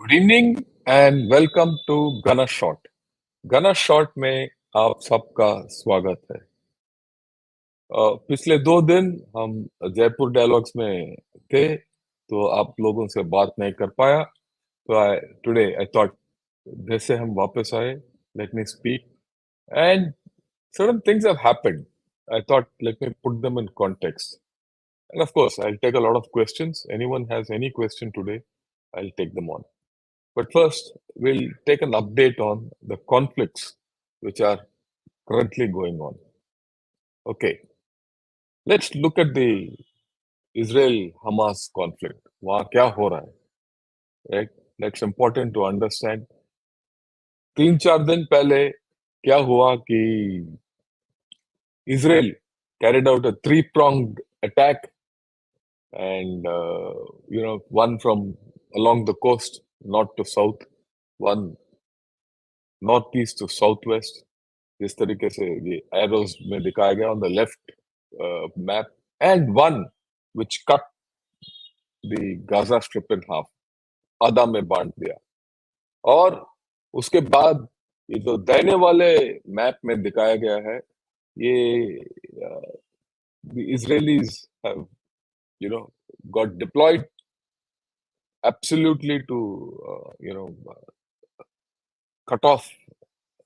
Good evening and welcome to गना शॉट। गना शॉट में आप सबका स्वागत है। पिछले 2 दिन हम जयपुर डायलॉग्स में थे, तो आप लोगों से बात नहीं कर पाया। तो टुडे आई थॉट जैसे हम वापस आए, let me speak and certain things have happened. I thought let me put them in context. And of course, I'll take a lot of questions. Anyone has any question today, I'll take them on. But first, we'll take an update on the conflicts which are currently going on. Okay, let's look at the Israel-Hamas conflict. वहाँ क्या हो रहा है, right? That's important to understand. 3-4 दिन पहले क्या हुआ कि Israel carried out a three-pronged attack, and one from along the coast, north to south, one northeast to southwest. जिस तरीके से ये एरोज में दिखाया गया on the left map, and one which cut the Gaza strip in half, आधा में बांट दिया। और उसके बाद ये जो दाहिने वाले मैप में दिखाया गया है, ये the Israelis have got deployed absolutely to cut off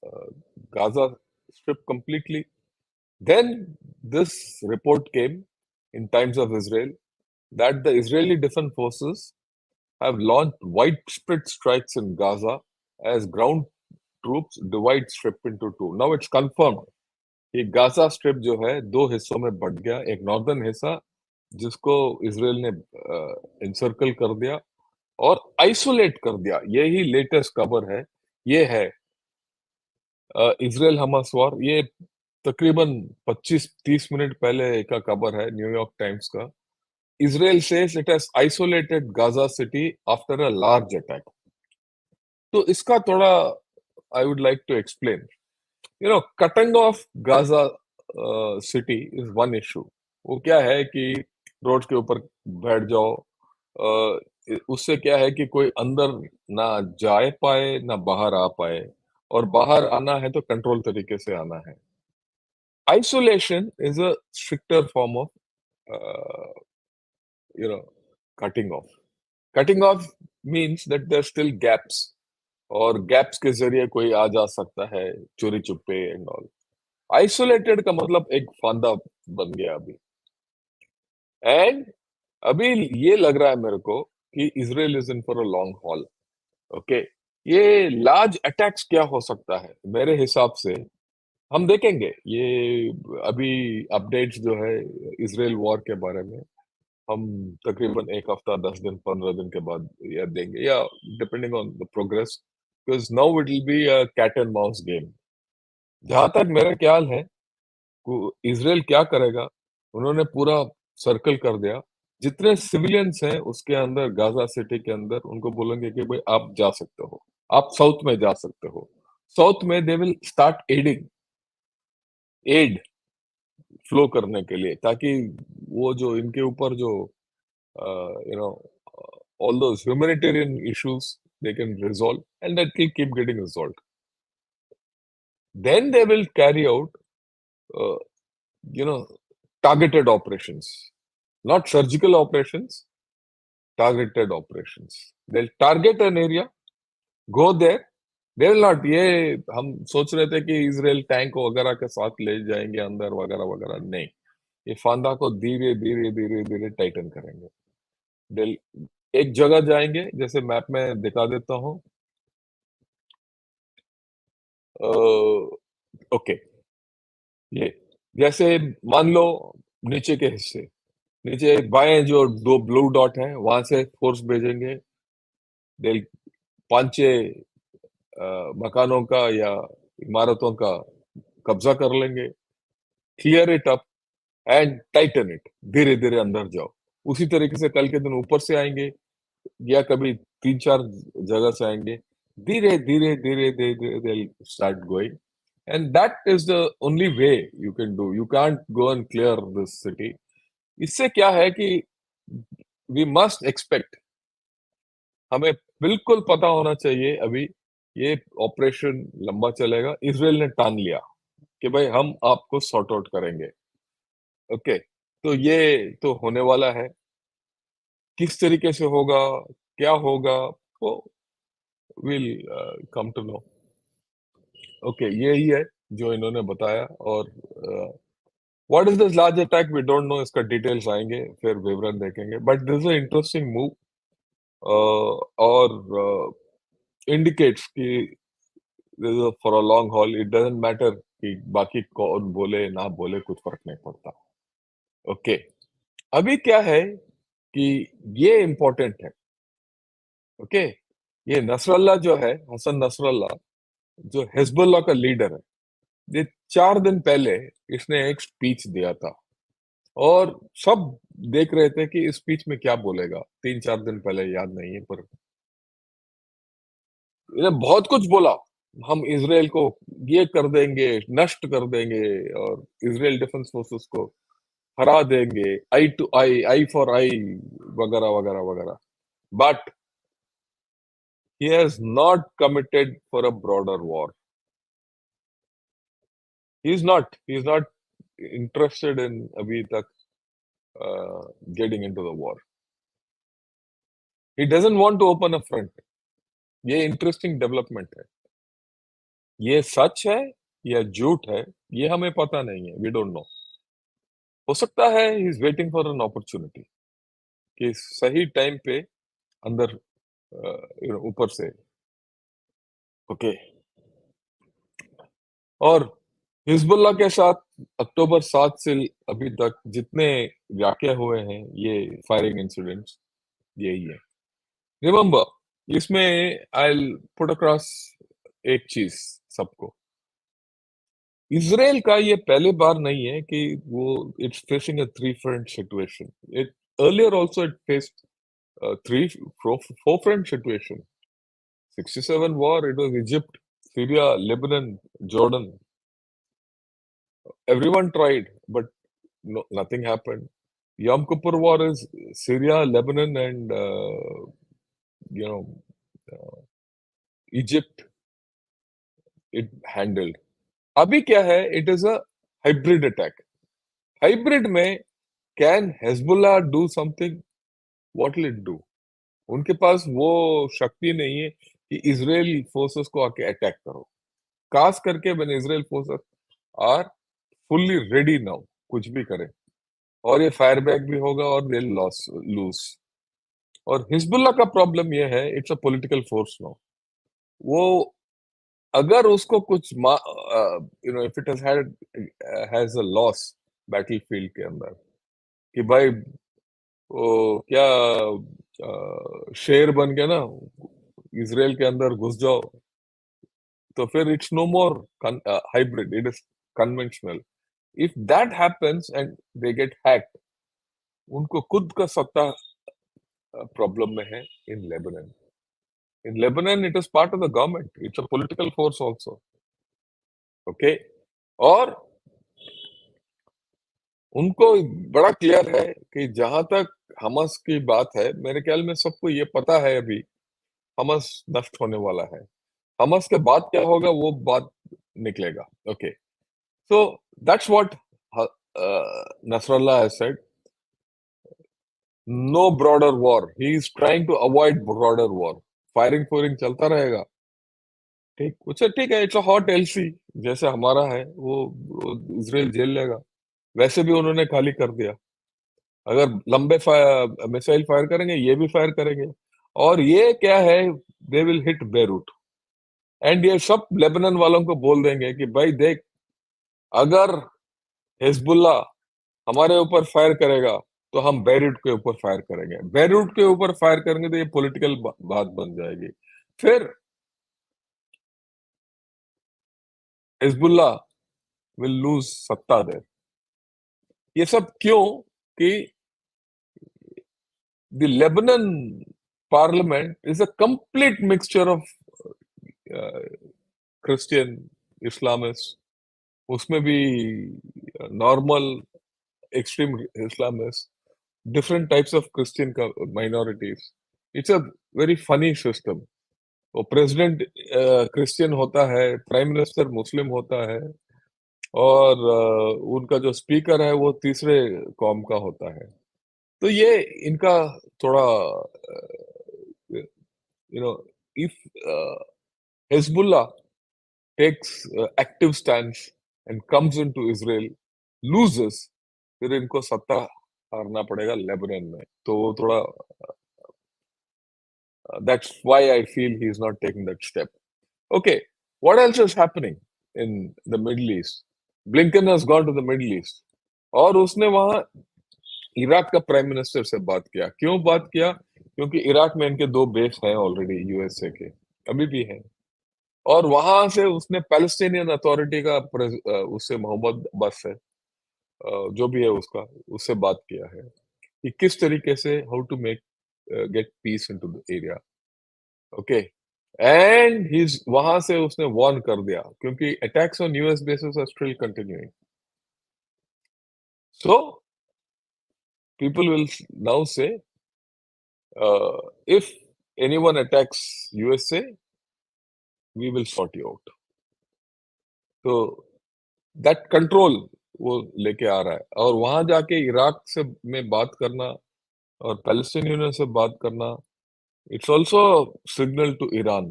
uh, Gaza strip completely. Then this report came in Times of Israel that the Israeli Defense Forces have launched widespread strikes in Gaza as ground troops divide strip into two. Now it's confirmed कि Gaza strip जो है 2 हिस्सों में but गया। एक northern हिस्सा जिसको Israel ने इंसर्कल कर दिया और आइसोलेट कर दिया। यही लेटेस्ट खबर है। ये है इसराइल हमास वॉर। ये तकरीबन 25-30 मिनट पहले का खबर है, न्यूयॉर्क टाइम्स का। Israel says it has isolated Gaza city after a large attack. तो इसका थोड़ा I would like to explain. Cutting off Gaza city is one issue. वो क्या है कि रोड के ऊपर बैठ जाओ, उससे क्या है कि कोई अंदर ना जाए पाए ना बाहर आ पाए, और बाहर आना है तो कंट्रोल तरीके से आना है। Isolation is a stricter form of uh, you know cutting off. Cutting off means that there are still gaps, और गैप्स के जरिए कोई आ जा सकता है चोरी चुप्पे एंड ऑल। आइसोलेटेड का मतलब एक फांदा बन गया अभी। एंड अभी ये लग रहा है मेरे को कि Israel is in for a long hall. Okay, ये लार्ज अटैक्स क्या हो सकता है मेरे हिसाब से, हम देखेंगे। ये अभी अपडेट्स जो है इजराइल वॉर के बारे में हम तकरीबन 1 हफ्ता 10 दिन 15 दिन के बाद या देंगे, या depending on the progress, because now it will be a cat and mouse game. जहां तक मेरा ख्याल है, इजराइल क्या करेगा, उन्होंने पूरा सर्कल कर दिया। जितने सिविलियंस हैं उसके अंदर, गाजा सिटी के अंदर, उनको बोलेंगे कि भाई आप जा सकते हो, आप साउथ में जा सकते हो। साउथ में they will start aid flow करने के लिए, ताकि वो जो इनके ऊपर जो you know, all those humanitarian issues they can resolve, and that will keep getting resolved. Then they will carry out, uh, you know, targeted operations, not surgical operations, targeted operations. They'll target an area, go there. They will not, ये हम सोच रहे थे कि Israel tank वगैरह के साथ ले जाएंगे अंदर वगैरह वगैरह, नहीं। ये फांदा को धीरे धीरे धीरे धीरे टाइटन करेंगे। एक जगह जाएंगे, जैसे मैप में दिखा देता हूँ। ओके, ये जैसे मान लो नीचे के हिस्से, नीचे बाएं जो 2 ब्लू डॉट है, वहां से फोर्स भेजेंगे। 5-6 मकानों का या इमारतों का कब्जा कर लेंगे, clear it up and Titan it, धीरे धीरे अंदर जाओ। उसी तरीके से कल के दिन ऊपर से आएंगे, या कभी 3-4 जगह से आएंगे, धीरे धीरे धीरे धीरे they'll start going, and that is the only way you can do. You can't go and clear this city. इससे क्या है कि we must expect, हमें बिल्कुल पता होना चाहिए अभी ये ऑपरेशन लंबा चलेगा। इज़राइल ने ठान लिया कि भाई हम आपको सॉर्ट आउट करेंगे। ओके, तो ये तो होने वाला है। किस तरीके से होगा, क्या होगा, वो will come to know. Okay, यही है जो इन्होंने बताया और what is this large attack we don't know, इसका डिटेल्स आएँगे, फिर विवरण देखेंगे। But this is a interesting move और इंडिकेट्स कि this is for a long haul, it doesn't matter कि बाकी कौन बोले, ना बोले, कुछ फ़र्क नहीं पड़ता। ओके, अभी क्या है कि ये इम्पोर्टेंट है, ओके? ये नसरल्ला जो है, हसन नसरल्ला, जो हिज़्बुल्लाह का लीडर है, ये 4 दिन पहले इसने एक स्पीच दिया था और सब देख रहे थे कि इस स्पीच में क्या बोलेगा। 3-4 दिन पहले, याद नहीं है, पर इसने बहुत कुछ बोला। हम इज़राइल को ये कर देंगे, नष्ट कर देंगे और इज़राइल डिफेंस फोर्सेस को हरा देंगे, आई to I, I for I, वगैरह, वगैरह, वगैरह। But he has not committed for a broader war. He is not interested in अभी तक getting into the war. He doesn't want to open a front. ये interesting development है। ये सच है या झूठ है, ये हमें पता नहीं है, वी डोंट नो। हो सकता है he is waiting for an opportunity कि सही टाइम पे अंदर ऊपर से। ओके, और हिजबुल्लाह के साथ अक्टूबर 7 से अभी तक जितने वाकये हुए हैं, ये फायरिंग इंसिडेंट्स, यही है। रिमेंबर, इसमें आई पुट अक्रॉस एक चीज सबको, इज़राइल का ये पहली बार नहीं है कि वो it's facing a three front situation. It earlier also it faced three four front situation. 67 war, it was Egypt, Syria, Lebanon, Jordan. Everyone tried, but no, nothing happened. Yom Kippur war is Syria, Lebanon, and you know uh, Egypt. It handled. अभी क्या है? It is a hybrid attack. Hybrid में can Hezbollah do something? What will it do? उनके पास वो शक्ति नहीं है कि इजराइल फोर्सेस को आके अटैक करो। खास करके when Israel forces are fully ready now, कुछ भी करें, और ये फायर बैक भी होगा और दे लॉस लूज। और हिजबुल्लाह का प्रॉब्लम ये है, it's a political force now. वो अगर उसको कुछ if it has a loss battlefield के अंदर, कि भाई वो क्या शेर बन गया ना, इजराइल के अंदर घुस जाओ, तो फिर it's no more hybrid, it is conventional. If that happens and they get hacked, उनको खुद का सत्ता प्रॉब्लम में है in Lebanon. In Lebanon, it is part of the government. It's a political force also. Okay? और उनको बड़ा clear है कि जहां तक हमास की बात है, मेरे ख्याल में सबको ये पता है अभी हमास नष्ट होने वाला है। हमास के बाद क्या होगा वो बात निकलेगा। Okay, so that's what Nasrallah has said. No broader war. He is trying to avoid broader war. Firing pouring चलता रहेगा। ठीक, अच्छा ठीक है, इट्स अ हॉट एलसी, जैसे हमारा है वो इजराइल झेल लेगा। वैसे भी उन्होंने खाली कर दिया। अगर लंबे मिसाइल फायर करेंगे, ये भी फायर करेंगे। और ये क्या है, they will hit Beirut. And ये सब लेबनान वालों को बोल देंगे कि भाई देख, अगर हिजबुल्ला हमारे ऊपर फायर करेगा तो हम बेरूट के ऊपर फायर करेंगे। बेरूट के ऊपर फायर करेंगे तो ये पॉलिटिकल बात बन जाएगी। फिर हिजबुल्ला विल लूज सत्ता देर। ये सब क्यों? कि the Lebanon parliament is a complete mixture of Christian, Islamists, उसमें भी normal, extreme Islamists, different types of Christian minorities, it's a very funny system. वो प्रेसिडेंट क्रिश्चियन होता है, प्राइम मिनिस्टर मुस्लिम होता है, और उनका जो स्पीकर है वो तीसरे कौम का होता है। तो ये इनका थोड़ा you know if Hezbollah takes active stance and comes into Israel, loses, फिर इनको सत्ता हारना पड़ेगा लेबनान में। तो वो थोड़ा that's why I feel he's not taking that step. Okay, what else is happening in the Middle East? Blinken has gone to the Middle East और उसने वहां इराक का प्राइम मिनिस्टर से बात किया। क्यों बात किया? क्योंकि इराक में इनके दो बेस हैं ऑलरेडी यूएसए के, अभी भी हैं। और वहां से उसने पैलेस्टीनियन अथॉरिटी का उससे मोहम्मद अब्बास से जो भी है उसका उससे बात किया है कि किस तरीके से how to make get peace into the area. Okay, and he वहां से उसने वार्न कर दिया क्योंकि attacks on US bases are still continuing. So people will now say if anyone attacks USA we will sort you out. तो that control वो लेके आ रहा है, और वहां जाके इराक से में बात करना और पैलेस्टीनियन से बात करना, it's also a signal to Iran.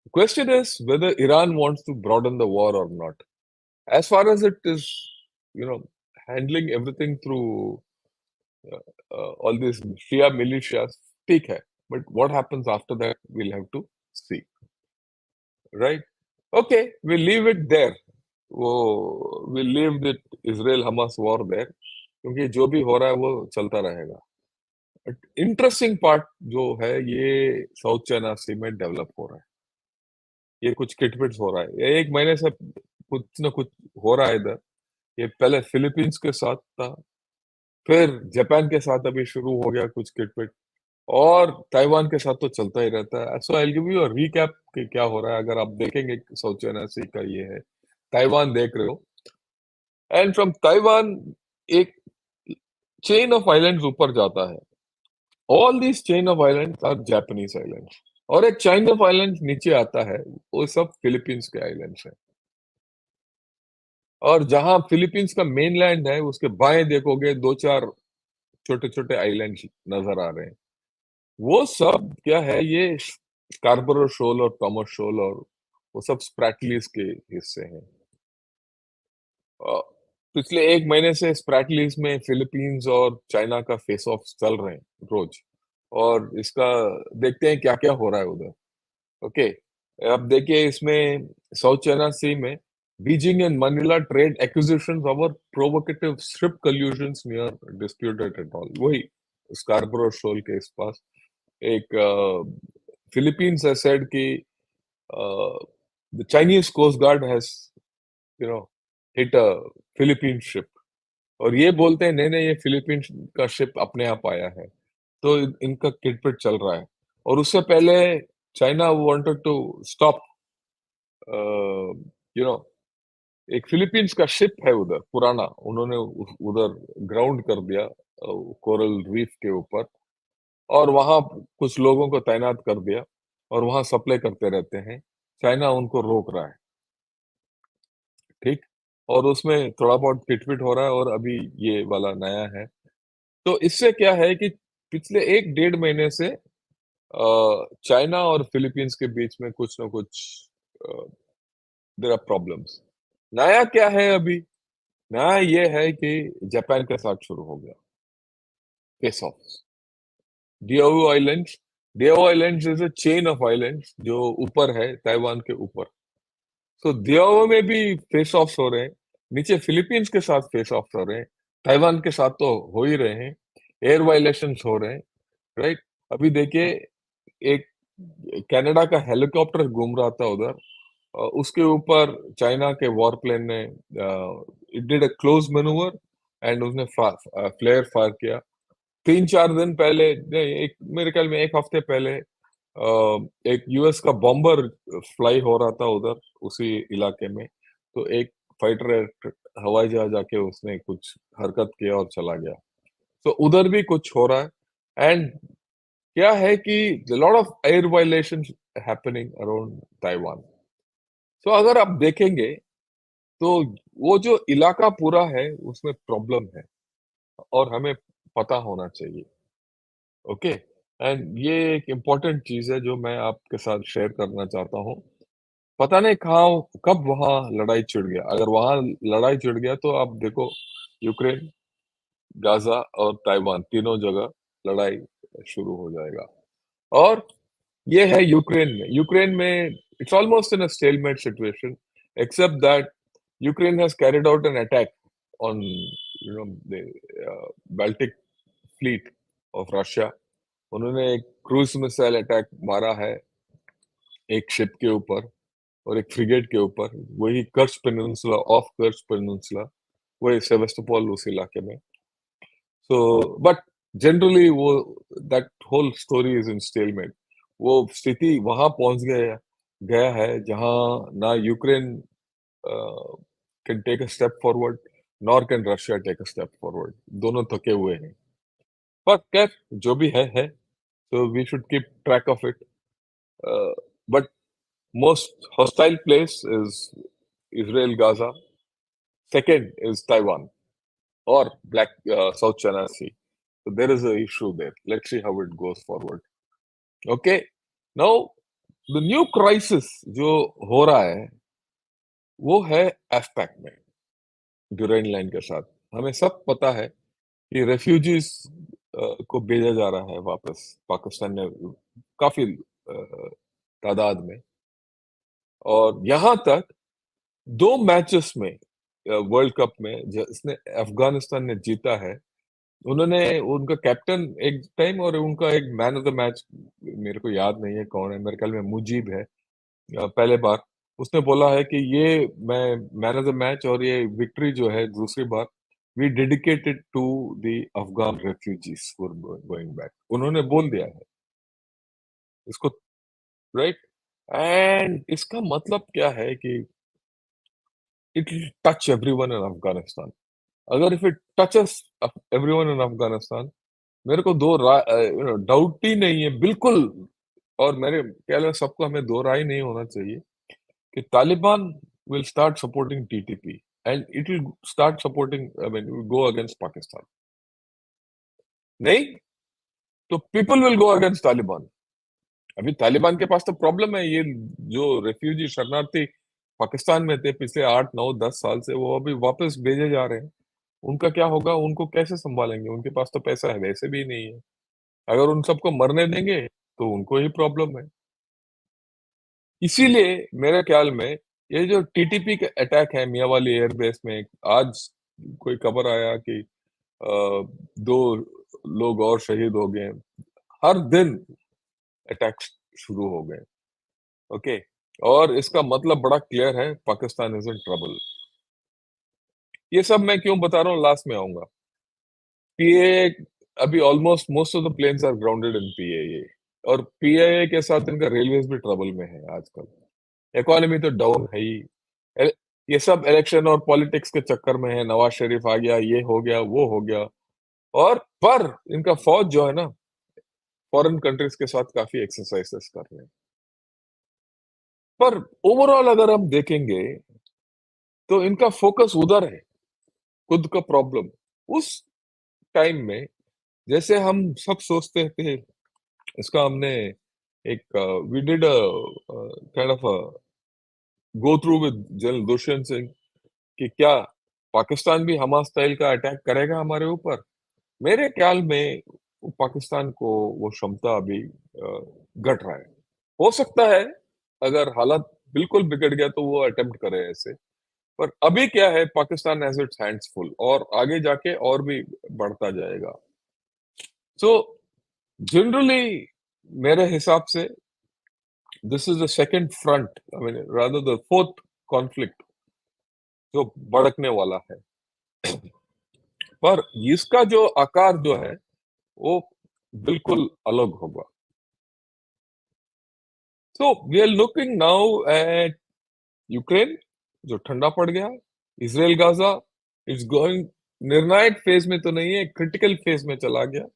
The question is whether Iran wants to broaden the war or not. As far as it is, you know, handling everything through all these Shia militias, ठीक है. But what happens after that, we'll have to see, right? Okay, we'll leave it there. We'll leave the Israel-Hamas war there, क्योंकि जो भी हो रहा है वो चलता रहेगा। इंटरेस्टिंग पार्ट जो है ये साउथ चाइना सी में डेवलप हो रहा है। ये कुछ किटपिट्स हो रहा है, ये एक महीने से कुछ ना कुछ हो रहा है इधर। ये पहले फिलीपींस के साथ था, फिर जापान के साथ अभी शुरू हो गया कुछ किटपिट, और ताइवान के साथ तो चलता ही रहता है। So I give you a recap कि क्या हो रहा है। अगर आप देखेंगे साउथ चाइना सी का ये है, ताइवान देख रहे हो, एंड फ्रॉम ताइवान एक चेन ऑफ आइलैंड्स ऊपर जाता है। All this chain of islands are Japanese islands, और एक चेन ऑफ आइलैंड्स नीचे आता है, वो सब फिलीपींस के आइलैंड्स हैं। और जहां फिलीपींस का मेनलैंड है उसके बाएं देखोगे दो चार छोटे छोटे आइलैंड नजर आ रहे हैं। वो सब क्या है, ये स्कार्बरो शोल और टॉमस शोल और वो सब स्प्रैटलीज के हिस्से हैं। अ, पिछले एक महीने से स्प्रैटलीज में फिलीपींस और चाइना का फेस ऑफ चल रहे हैं रोज, और इसका देखते हैं क्या क्या हो रहा है उधर। ओके, अब देखिए इसमें साउथ चाइना सी में Beijing and Manila trade accusations over provocative ship collisions near disputed atoll. वही स्कार्बरो शोल के इस पास एक फिलीपींस has said कि the Chinese coast guard has you know hit a Philippine ship, और ये बोलते हैं नहीं नहीं ये फिलीपीन का शिप अपने आप आया है। तो इनका किटपिट चल रहा है। और उससे पहले China wanted to stop you know एक फिलीपींस का शिप है उधर पुराना, उन्होंने उधर ग्राउंड कर दिया कोरल रीफ के ऊपर, और वहां कुछ लोगों को तैनात कर दिया, और वहां सप्लाई करते रहते हैं। चाइना उनको रोक रहा है, ठीक। और उसमें थोड़ा बहुत किटपिट हो रहा है, और अभी ये वाला नया है। तो इससे क्या है कि पिछले एक डेढ़ महीने से चाइना और फिलीपींस के बीच में कुछ ना कुछ देयर आर प्रॉब्लम्स। नया क्या है अभी? नया ये है कि जापान के साथ शुरू हो गया face off. Diaoyu islands, Diaoyu islands is a chain of islands जो ऊपर है ताइवान के ऊपर। तो डियाओ में भी फेस ऑफ हो रहे हैं, नीचे फिलीपींस के साथ फेस ऑफ हो रहे हैं, ताइवान के साथ तो हो ही रहे हैं, एयर वायलेशंस हो रहे हैं, राइट। अभी देखिए एक कनाडा का हेलीकॉप्टर घूम रहा था उधर, उसके ऊपर चाइना के वॉरप्लेन ने it did a close manoeuvre, and उसने फ्लेयर फायर किया। 3-4 दिन पहले नहीं, एक मेरे ख्याल में 1 हफ्ते पहले एक यूएस का बॉम्बर फ्लाई हो रहा था उधर उसी इलाके में, तो एक फाइटर हवाई जहाज आके उसने कुछ हरकत किया और चला गया। तो उधर भी कुछ हो रहा है। एंड क्या है कि lot of air violations happening around Taiwan. तो अगर आप देखेंगे तो वो जो इलाका पूरा है उसमें प्रॉब्लम है और हमें पता होना चाहिए। ओके, एंड ये एक इम्पोर्टेंट चीज है जो मैं आपके साथ शेयर करना चाहता हूँ। पता नहीं कहाँ कब वहां लड़ाई छिड़ गया। अगर वहां लड़ाई छिड़ गया तो आप देखो, यूक्रेन, गाजा और ताइवान तीनों जगह लड़ाई शुरू हो जाएगा। और ये है यूक्रेन में it's almost in a stalemate situation, except that Ukraine has carried out an attack on the Baltic fleet of Russia. उन्होंने एक क्रूज मिसाइल अटैक मारा है एक शिप के ऊपर और एक फ्रिगेट के ऊपर, वही Kerch peninsula, of Kerch peninsula, वही सेवेस्टोपोल उस इलाके में। सो बट जनरली वो that whole story is in stalemate. वो स्थिति वहां पहुंच गया गया है जहां ना Ukraine can take a step forward, nor can Russia take a step forward. दोनों थके हुए हैं। पर खैर, जो भी है, so we should keep track of it. But most hostile place is Israel, Gaza. Second is Taiwan or Black South China Sea. So there is a issue there. Let's see how it goes forward. Okay. Now the new crisis जो हो रहा है वो है एफपैक में, ड्यूरेन line के साथ। हमें सब पता है कि रेफ्यूजीज को भेजा जा रहा है वापस पाकिस्तान ने, काफी तादाद में। और यहाँ तक 2 मैचेस में वर्ल्ड कप में जिसने अफगानिस्तान ने जीता है, उन्होंने उनका कैप्टन एक टाइम और उनका एक मैन ऑफ द मैच, मेरे को याद नहीं है कौन है, मेरे ख्याल में मुजीब है, पहले बार उसने बोला है कि ये मैं मैन ऑफ द मैच और ये विक्ट्री जो है दूसरी बार, we dedicated to the Afghan refugees going back, उन्होंने बोल दिया है इसको, राइट। एंड इसका मतलब क्या है कि it will touch everyone in Afghanistan. अगर if it touches everyone in Afghanistan, मेरे को डाउट ही नहीं है बिल्कुल। और मेरे ख्याल में सबको, हमें दो राय नहीं होना चाहिए कि Taliban will start supporting TTP and it will start supporting, I mean, will go against Pakistan. नहीं तो people will go against Taliban. अभी तालिबान के पास तो प्रॉब्लम है, ये जो रेफ्यूजी शरणार्थी पाकिस्तान में थे पिछले 8 9 10 साल से, वो अभी वापस भेजे जा रहे हैं। उनका क्या होगा, उनको कैसे संभालेंगे? उनके पास तो पैसा है वैसे भी नहीं है। अगर उन सबको मरने देंगे तो उनको ही प्रॉब्लम है। इसीलिए मेरे ख्याल में ये जो टीटीपी का अटैक है मियावाली एयरबेस में, आज कोई खबर आया कि 2 लोग और शहीद हो गए। हर दिन अटैक्स शुरू हो गए। ओके, और इसका मतलब बड़ा क्लियर है, पाकिस्तान इज इन ट्रबल। ये सब मैं क्यों बता रहा हूँ, लास्ट में आऊंगा। पीए अभी almost most of the planes are grounded in PA, और पीए के साथ इनका रेलवेज भी ट्रबल में है आजकल। इकोनॉमी तो डाउन है ही। ए- ये सब इलेक्शन और पॉलिटिक्स के चक्कर में है, नवाज शरीफ आ गया, ये हो गया, वो हो गया। और पर इनका फौज जो है ना, फॉरेन कंट्रीज के साथ काफी एक्सरसाइजेस कर रहे हैं। पर ओवरऑल अगर हम देखेंगे तो इनका फोकस उधर है, खुद का प्रॉब्लम। उस टाइम में जैसे हम सब सोचते थे, इसका हमने एक we did kind of go through with general Dushyant Singh कि क्या पाकिस्तान भी हमास स्टाइल का अटैक करेगा हमारे ऊपर। मेरे ख्याल में पाकिस्तान को वो क्षमता अभी घट रहा है। हो सकता है अगर हालात बिल्कुल बिगड़ गया तो वो अटेम्प्ट करे ऐसे। पर अभी क्या है, Pakistan has its hands full और आगे जाके और भी बढ़ता जाएगा। सो जनरली मेरे हिसाब से this is the second front, I mean rather the fourth conflict जो भड़कने वाला है। पर इसका जो आकार जो है वो बिल्कुल अलग होगा। So we are looking now at Ukraine जो ठंडा पड़ गया, इसराइल गाजा इट्स गोइंग, निर्णायक फेज में तो नहीं है, क्रिटिकल फेज में चला गया।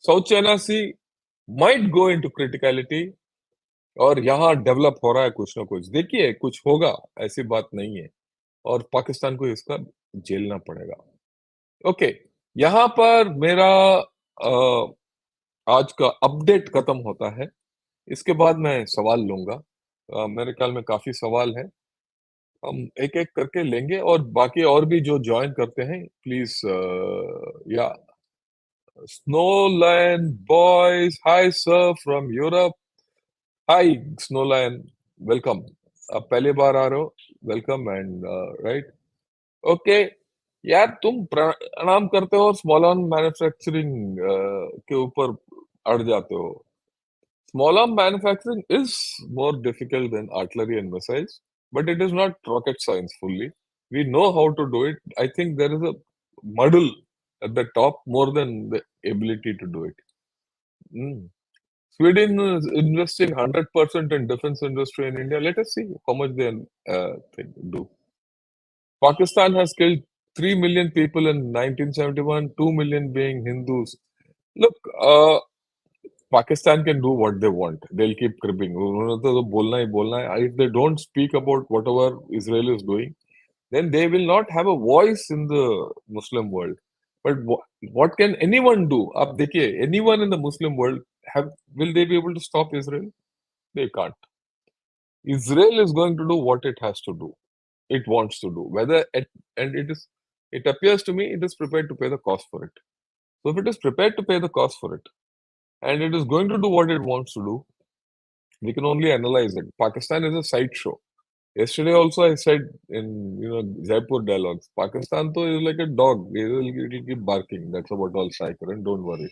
South China sea might go into criticality और यहाँ डेवलप हो रहा है कुछ ना कुछ। देखिए, कुछ होगा, ऐसी बात नहीं है और पाकिस्तान को इसका झेलना पड़ेगा। ओके, यहाँ पर मेरा आज का अपडेट खत्म होता है। इसके बाद मैं सवाल लूँगा। मेरे ख्याल में काफ़ी सवाल हैं। हम एक-एक करके लेंगे और बाकी और भी जो जॉइन करते हैं प्लीज़ या Snowland boys, hi sir from Europe. Hi Snowland, welcome. आप पहली बार आ रहे हो, वेलकम एंड राइट ओके यार तुम प्रणाम करते हो और स्मॉल आर्म मैन्युफैक्चरिंग के ऊपर अड़ जाते हो Small arm manufacturing is more difficult than artillery and missiles, but it is not rocket science fully. We know how to do it. I think there is a muddle at the top more than the ability to do it. Mm. Sweden is investing 100% in defense industry in India. Let us see how much they do. Pakistan has killed 3 million people in 1971, 2 million being Hindus. Look, Pakistan can do what they want. They'll keep cribbing. उन्होंने तो बोलना ही बोलना है. If they don't speak about whatever Israel is doing, then they will not have a voice in the Muslim world. But what can anyone do? आप देखिए, anyone in the Muslim world will they be able to stop Israel? They can't. Israel is going to do what it has to do. It wants to do. And it appears to me it is prepared to pay the cost for it. So if it is prepared to pay the cost for it, and it is going to do what it wants to do, we can only analyze it. Pakistan is a sideshow. Yesterday also I said in Jaipur dialogues, Pakistan though is like a dog. It'll keep barking. That's about all, Shaikaran. Don't worry.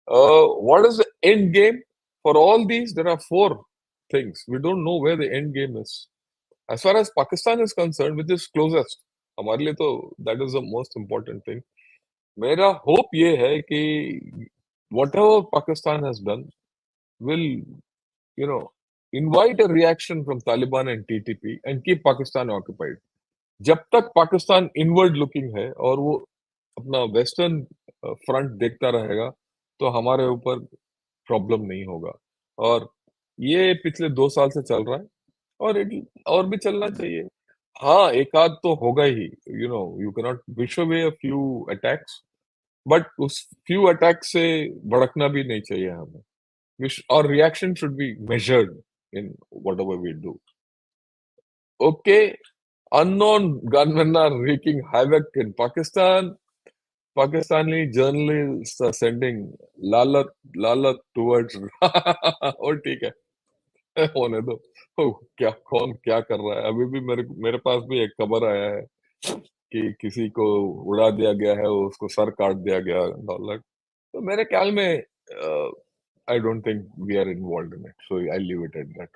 What is the end game for all these? There are four things. We don't know where the end game is. As far as Pakistan is concerned, which is closest, हमारे लिए तो that is the most important thing. मेरा hope ये है कि whatever Pakistan has done will invite a reaction from Taliban and TTP and keep Pakistan occupied. जब तक Pakistan inward looking है और वो अपना वेस्टर्न फ्रंट देखता रहेगा, तो हमारे ऊपर प्रॉब्लम नहीं होगा। और ये पिछले 2 साल से चल रहा है और और भी चलना चाहिए। हाँ, एक आध तो होगा ही, you can not wish away a few attacks, but उस फ्यू अटैक से भड़कना भी नहीं चाहिए हमें। Our reaction should be measured in whatever we do. Okay, unknown gunmen are wreaking havoc in Pakistan. Pakistani journalists are sending lalat towards. और ठीक है, होने दो। क्या कौन क्या कर रहा है? अभी भी मेरे मेरे पास भी एक खबर आया है कि किसी को उड़ा दिया गया है, उसको सर काट दिया गया डॉलर। तो मेरे ख्याल में I don't think we are involved in it, so I leave it at that.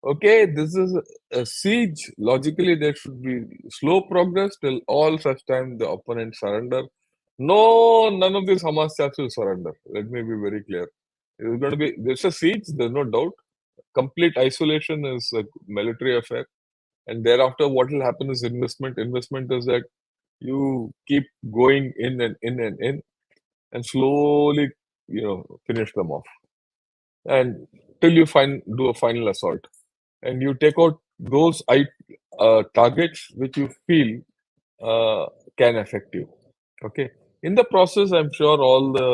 Okay, this is a siege. Logically, there should be slow progress till all such time the opponent surrender. No, none of these Hamas chaps will surrender. Let me be very clear. It's going to be there's a siege. There's no doubt. Complete isolation is a military affair, and thereafter, what will happen is investment. Investment is that you keep going in and in and in, and slowly, finish them off, and till you do a final assault. And you take out those targets which you feel can affect you. Okay. In the process, I'm sure all the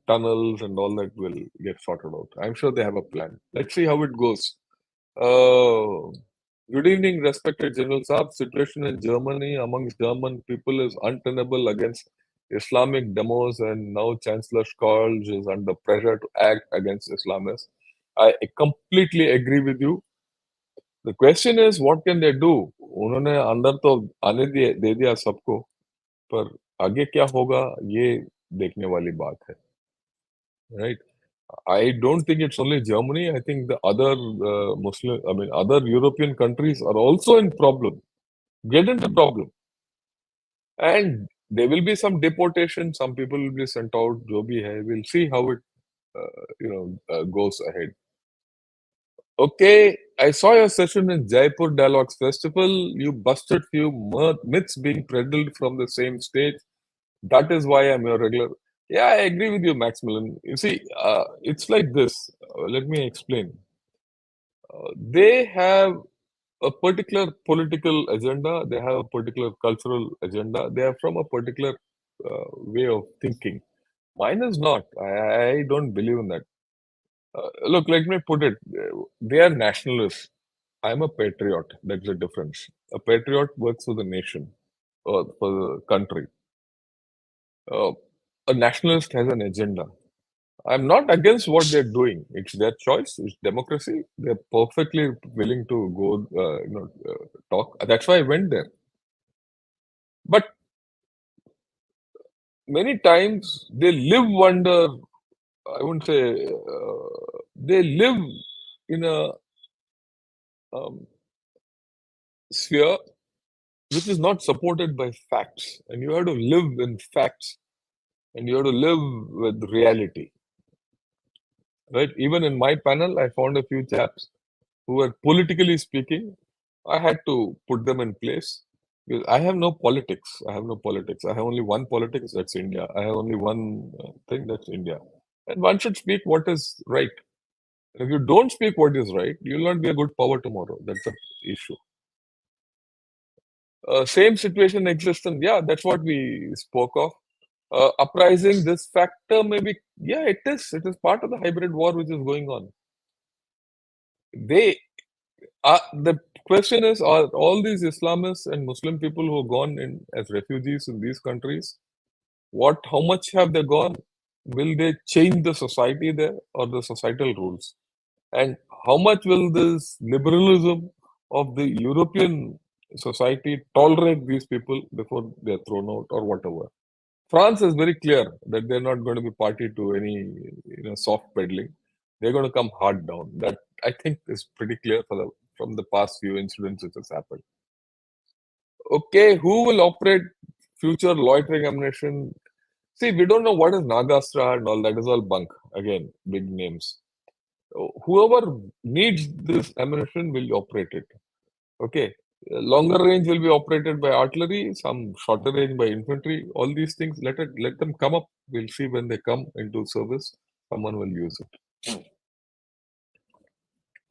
tunnels and all that will get sorted out. I'm sure they have a plan. Let's see how it goes. Uh, Good evening, respected General Saab. Situation in Germany amongst German people is untenable against Islamic demos, and now Chancellor Scholz is under pressure to act against Islamists. I completely agree with you. The question is, what can they do? उन्होंने अंदर तो आने दे दिया सबको, पर आगे क्या होगा ये देखने वाली बात है, right? I don't think it's only Germany. I think the other other European countries are also in problem, get into problem, and there will be some deportation. Some people will be sent out. जो भी है, we'll see how it goes ahead. Okay, I saw your session in Jaipur Dialogues Festival. You busted few myths being peddled from the same stage. That is why I'm your regular. Yeah, I agree with you, Maximilian. You see, it's like this. Let me explain. They have a particular political agenda, they have a particular cultural agenda, they are from a particular way of thinking. Mine is not. I don't believe in that. Look, let me put it. They are nationalists. I'm a patriot. That's the difference. A patriot works for the nation or for the country. Uh, a nationalist has an agenda. I'm not against what they're doing. It's their choice. It's democracy. They're perfectly willing to go, talk. That's why I went there. But many times they live under, I wouldn't say, they live in a um, sphere which is not supported by facts. And you have to live in facts and you have to live with reality. Right? Even in my panel, I found a few chaps who were politically speaking. I had to put them in place because I have no politics. I have no politics. I have only one politics, that's India. I have only one thing, that's India. And one should speak what is right. If you don't speak what is right, you will not be a good power tomorrow. That's the issue. Same situation exists, and yeah, that's what we spoke of. Uprising, this factor maybe, yeah, it is. It is part of the hybrid war which is going on. They the question is, are all these Islamists and Muslim people who have gone in as refugees in these countries, how much have they gone? Will they change the society there or the societal rules? And how much will this liberalism of the European society tolerate these people before they're thrown out or whatever? France is very clear that they're not going to be party to any soft peddling. They're going to come hard down. That I think is pretty clear from the past few incidents which has happened. Okay, who will operate future loitering ammunition? See, we don't know what is Nagastra and all that is all bunk. Again, big names. Whoever needs this ammunition will operate it. Okay. Longer range will be operated by artillery, some shorter range by infantry. All these things, let them come up. We'll see when they come into service. Someone will use it.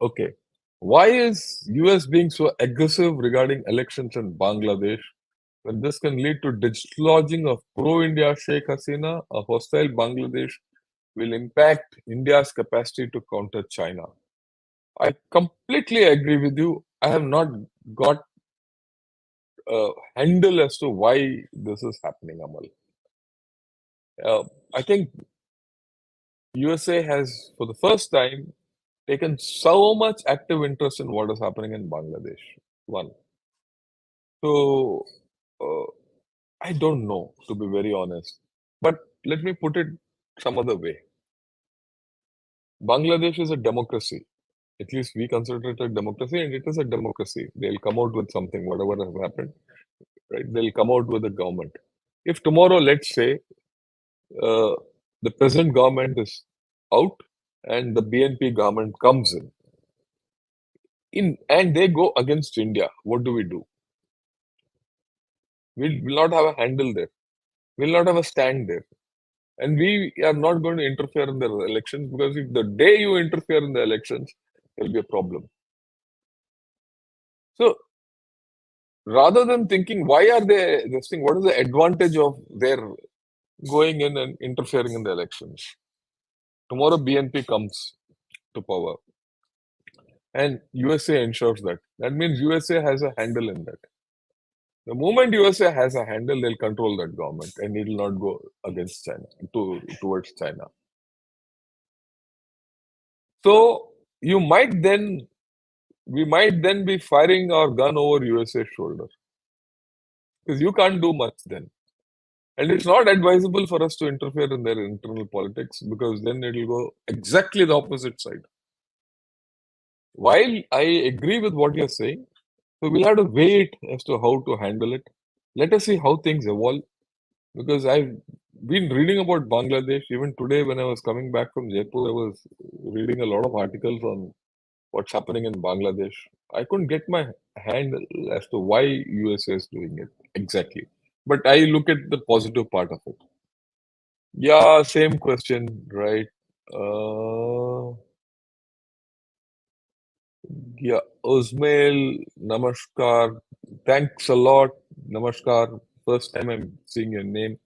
Okay. Why is US being so aggressive regarding elections in Bangladesh when this can lead to dislodging of pro-India Sheikh Hasina? A hostile Bangladesh will impact India's capacity to counter China. I completely agree with you. I have not got a handle as to why this is happening, Amal. I think USA has, for the first time, taken so much active interest in what is happening in Bangladesh. One. So, uh, I don't know, to be very honest. But let me put it some other way. Bangladesh is a democracy. At least we consider it a democracy, and it is a democracy. They'll come out with something, whatever has happened, right? They'll come out with a government. If tomorrow, let's say, uh, the present government is out and the BNP government comes in and they go against India, what do we do? We will not have a handle there. We'll not have a stand there. And we are not going to interfere in the elections because if the day you interfere in the elections, there'll be a problem. So rather than thinking, why are they this thing? What is the advantage of their going in and interfering in the elections? Tomorrow BNP comes to power and USA ensures that. That means USA has a handle in that. The moment USA has a handle, they'll control that government and it will not go against China, towards China. So we might then be firing our gun over USA's shoulder because you can't do much then. And it's not advisable for us to interfere in their internal politics because then it will go exactly the opposite side. While I agree with what you're saying, so we'll have to wait as to how to handle it. Let us see how things evolve because I've been reading about Bangladesh. Even today, when I was coming back from Jaipur, I was reading a lot of articles on what's happening in Bangladesh. I couldn't get my hand as to why USA is doing it exactly. But I look at the positive part of it. Yeah, same question, right? Uh, yeah, Uzmail, Namaskar. Thanks a lot. Namaskar. First time I'm seeing your name.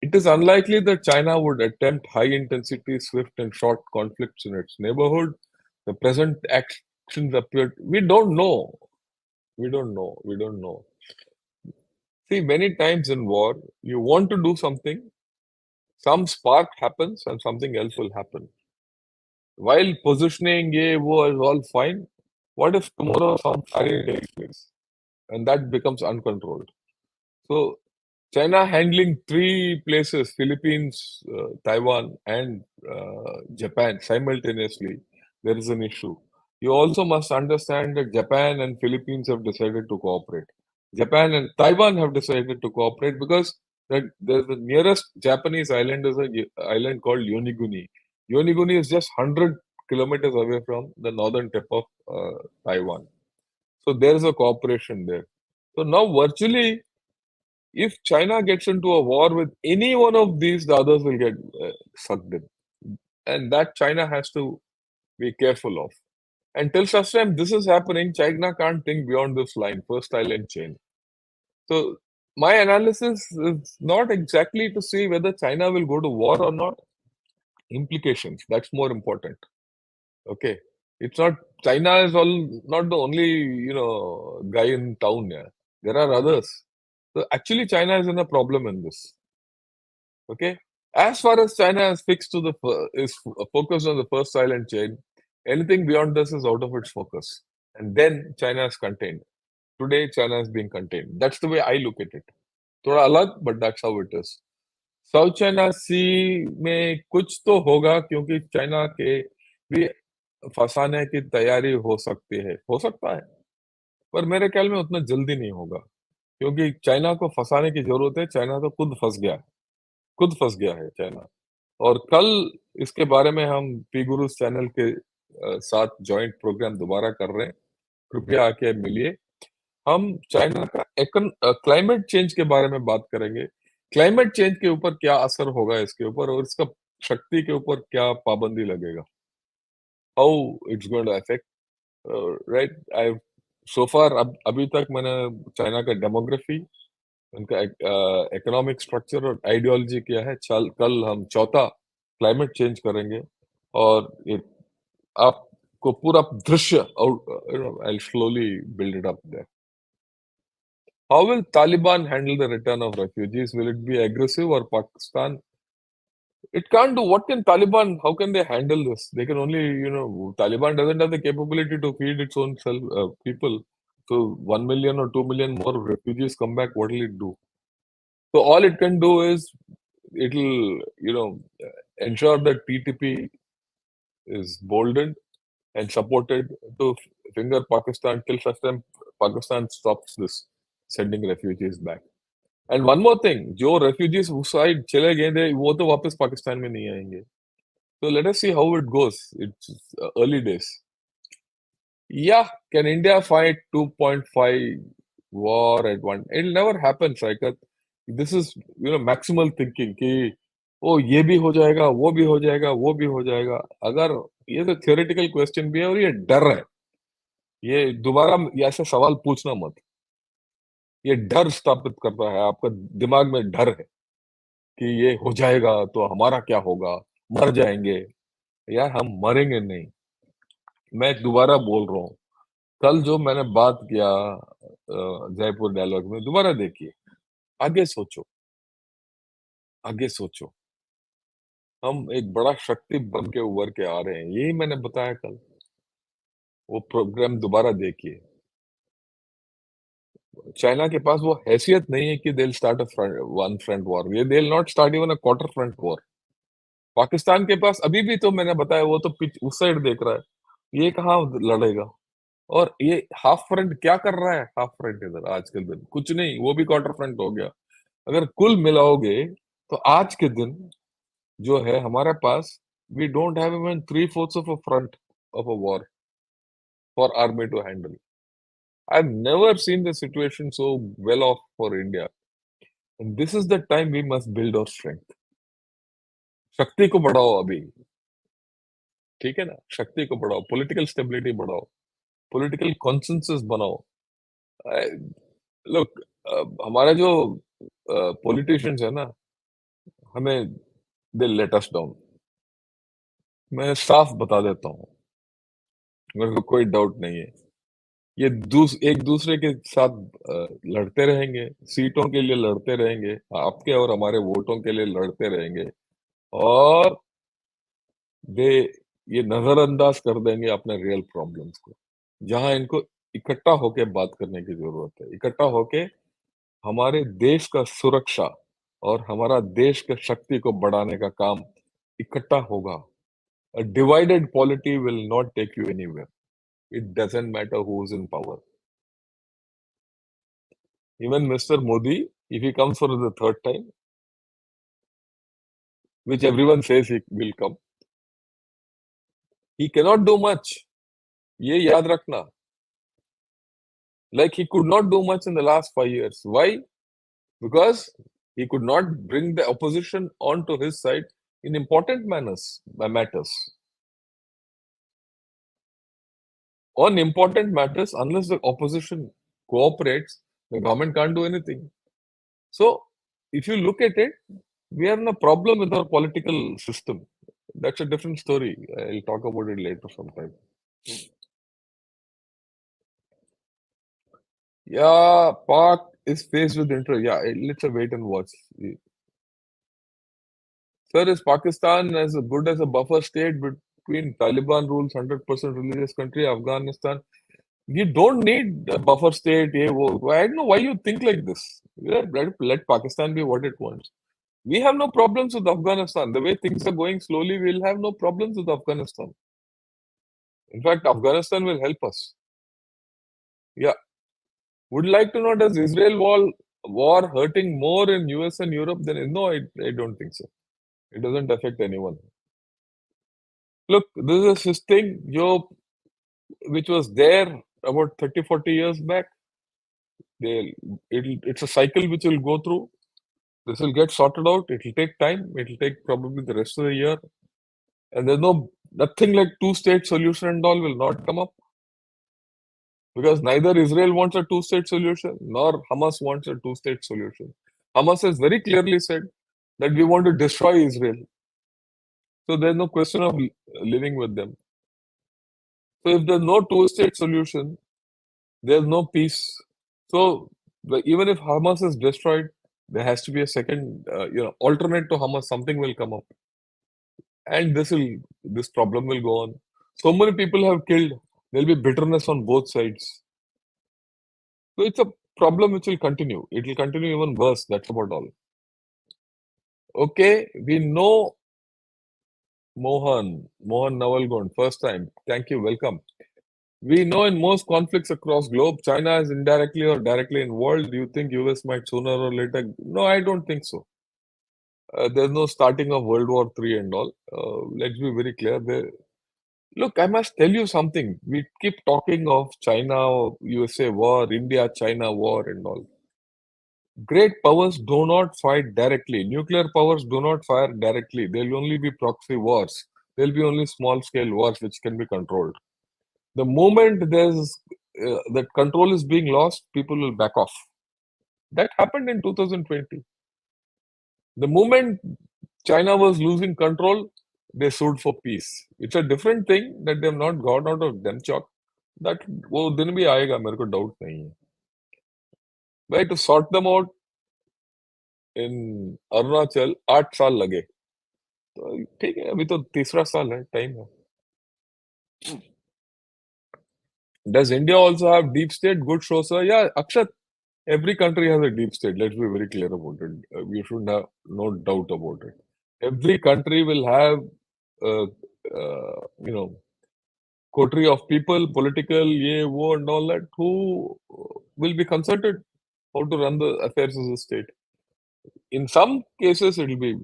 It is unlikely that China would attempt high-intensity, swift, and short conflicts in its neighborhood. The present actions appear. We don't know. We don't know. We don't know. See, many times in war, you want to do something, some spark happens, and something else will happen. While positioning ye wo is all fine, what if tomorrow some firing takes place and that becomes uncontrolled? So China handling three places, Philippines, Taiwan, and Japan simultaneously, there is an issue. You also must understand that Japan and Philippines have decided to cooperate. Japan and Taiwan have decided to cooperate because there's the nearest Japanese island is an island called Yonaguni. Yonaguni is just 100 kilometers away from the northern tip of Taiwan. So there is a cooperation there. So now virtually if China gets into a war with any one of these, the others will get sucked in. And that China has to be careful of. Until such time this is happening, China can't think beyond this line, first island chain. So my analysis is not exactly to see whether China will go to war or not. Implications, that's more important. Okay. It's not China is all not the only, guy in town here. There are others. So actually China is in a problem in this. Okay. As far as China is fixed to the focused on the first silent chain, anything beyond this is out of its focus. And then China is contained. Today, China is being contained. That's the way I look at it. थोड़ा अलग, but that's how it is. South China Sea में कुछ तो होगा क्योंकि China के भी फंसाने की तैयारी हो सकती है, हो सकता है, पर मेरे ख्याल में उतना जल्दी नहीं होगा क्योंकि चाइना को फंसाने की जरूरत है। चाइना तो खुद फंस गया है, खुद फंस गया है चाइना। और कल इसके बारे में हम पी गुरुस चैनल के साथ जॉइंट प्रोग्राम दोबारा कर रहे हैं। कृपया आके मिलिए। हम चाइना का क्लाइमेट चेंज के बारे में बात करेंगे। क्लाइमेट चेंज के ऊपर क्या असर होगा इसके ऊपर और इसका शक्ति के ऊपर क्या पाबंदी लगेगा। How it's going to affect, right. I so far अभी तक मैंने चाइना का डेमोग्राफी, उनका इकोनॉमिक स्ट्रक्चर और आइडियोलॉजी किया है। कल हम चौथा क्लाइमेट चेंज करेंगे और ये आपको पूरा दृश्य I slowly build it up there. How will Taliban handle the return of refugees? Will it be aggressive or Pakistan? It can't do. What can Taliban? How can they handle this? They can only, Taliban doesn't have the capability to feed its own self people. So 1 million or 2 million more refugees come back. What will it do? So all it can do is it'll, ensure that TTP is boldened and supported to finger Pakistan till such time Pakistan stops this sending refugees back. And one more thing, जो refugees उस side चले गए थे वो तो वापस पाकिस्तान में नहीं आएंगे। तो let us see how it goes. It's early days. या can India fight 2.5 war at one? It'll never happen, Saikat. This is maximal thinking कि ओ ये भी हो जाएगा, वो भी हो जाएगा, वो भी हो जाएगा। अगर ये तो थियोरेटिकल क्वेश्चन भी है और ये डर है। ये दोबारा ये ऐसे सवाल पूछना मत। ये डर स्थापित करता है, आपका दिमाग में डर है कि ये हो जाएगा तो हमारा क्या होगा, मर जाएंगे। यार हम मरेंगे नहीं। मैं दोबारा बोल रहा हूँ, कल जो मैंने बात किया जयपुर डायलॉग में, दोबारा देखिए। आगे सोचो, आगे सोचो। हम एक बड़ा शक्ति बन के उभर के आ रहे हैं, यही मैंने बताया कल। वो प्रोग्राम दोबारा देखिए। चाइना के पास वो हैसियत नहीं है कि they'll start a one front war. ये they'll not start even a quarter front war. Pakistan के पास अभी भी तो मैंने बताया वो तो उस साइड देख रहा है, ये कहाँ लड़ेगा। और ये हाफ फ्रंट क्या कर रहा है, हाफ फ्रंट इधर आज के दिन कुछ नहीं, वो भी क्वार्टर फ्रंट हो गया। अगर कुल मिलाओगे तो आज के दिन जो है हमारे पास, we don't have even 3/4 of a front of a war for army to handle. I never seen the situation so well of for India, and this is the time we must build our strength. शक्ति को बढ़ाओ अभी, ठीक है ना? शक्ति को बढ़ाओ, पॉलिटिकल स्टेबिलिटी बढ़ाओ, पॉलिटिकल कॉन्सेंसस बनाओ। लुक, हमारे जो पॉलिटिशियंस है ना, हमें दे लेट अस डाउन। मैं साफ बता देता हूँ, मेरे को कोई डाउट नहीं है। ये एक दूसरे के साथ लड़ते रहेंगे, सीटों के लिए लड़ते रहेंगे, आपके और हमारे वोटों के लिए लड़ते रहेंगे, और दे ये नजरअंदाज कर देंगे अपने रियल प्रॉब्लम्स को। जहां इनको इकट्ठा होके बात करने की जरूरत है, इकट्ठा होके हमारे देश का सुरक्षा और हमारा देश के शक्ति को बढ़ाने का काम इकट्ठा होगा। A divided polity will not take you anywhere. It doesn't matter who's in power. Even Mr. Modi, if he comes for the third time, which everyone says he will come, he cannot do much. ये याद रखना. Like he could not do much in the last 5 years. Why? Because he could not bring the opposition onto his side in important matters. On important matters, unless the opposition cooperates, the government can't do anything. So, if you look at it, we are in a problem with our political system. That's a different story. I'll talk about it later sometime. Yeah, Pak is faced with interest. Yeah, let's wait and watch. Sir, is Pakistan as good as a buffer state between Taliban rules, 100% religious country, Afghanistan? You don't need a buffer state. I don't know why you think like this. Let Pakistan be what it wants. We have no problems with Afghanistan. The way things are going slowly, we'll have no problems with Afghanistan. In fact, Afghanistan will help us. Yeah. Would like to know, does Israel war hurting more in US and Europe than no, I don't think so. It doesn't affect anyone. Look, this is thing which was there about 30, 40 years back. It's a cycle which will go through. This will get sorted out. It will take time. It will take probably the rest of the year. And there's nothing like two-state solution and all will not come up. Because neither Israel wants a two-state solution, nor Hamas wants a two-state solution. Hamas has very clearly said that we want to destroy Israel. So there's no question of living with them. So if there's no two-state solution, there's no peace. So even if Hamas is destroyed, there has to be a second, alternate to Hamas. Something will come up, and this problem will go on. So many people have killed. There'll be bitterness on both sides. So it's a problem which will continue. It will continue even worse. That's about all. Okay, we know Mohan Navalgund, first time. Thank you, welcome. We know in most conflicts across globe, China is indirectly or directly involved. Do you think US might sooner or later? No, I don't think so. There's no starting of World War III and all. Let's be very clear. Look, I must tell you something. We keep talking of China, USA war, India, China war and all. Great powers do not fight directly. Nuclear powers do not fire directly. There'll only be proxy wars. There'll be only small scale wars which can be controlled. The moment that control is being lost, people will back off. That happened in 2020. The moment China was losing control, they sued for peace. It's a different thing that they have not got out of them chalk. That वो दिन भी आएगा, मेरे को doubt नहीं है. Right, to sort them out in Arunachal 8 साल लगे. तो ठीक है, अभी तो तीसरा साल है, टाइम है. Does India also have deep state? Good show, sir. Yeah, Akshat, every country has a deep state. Let's be very clear about it. We should have no doubt about it. Every country will have, uh, coterie of people, political, war, and all that, who will be consulted how to run the affairs of the state. In some cases, it will be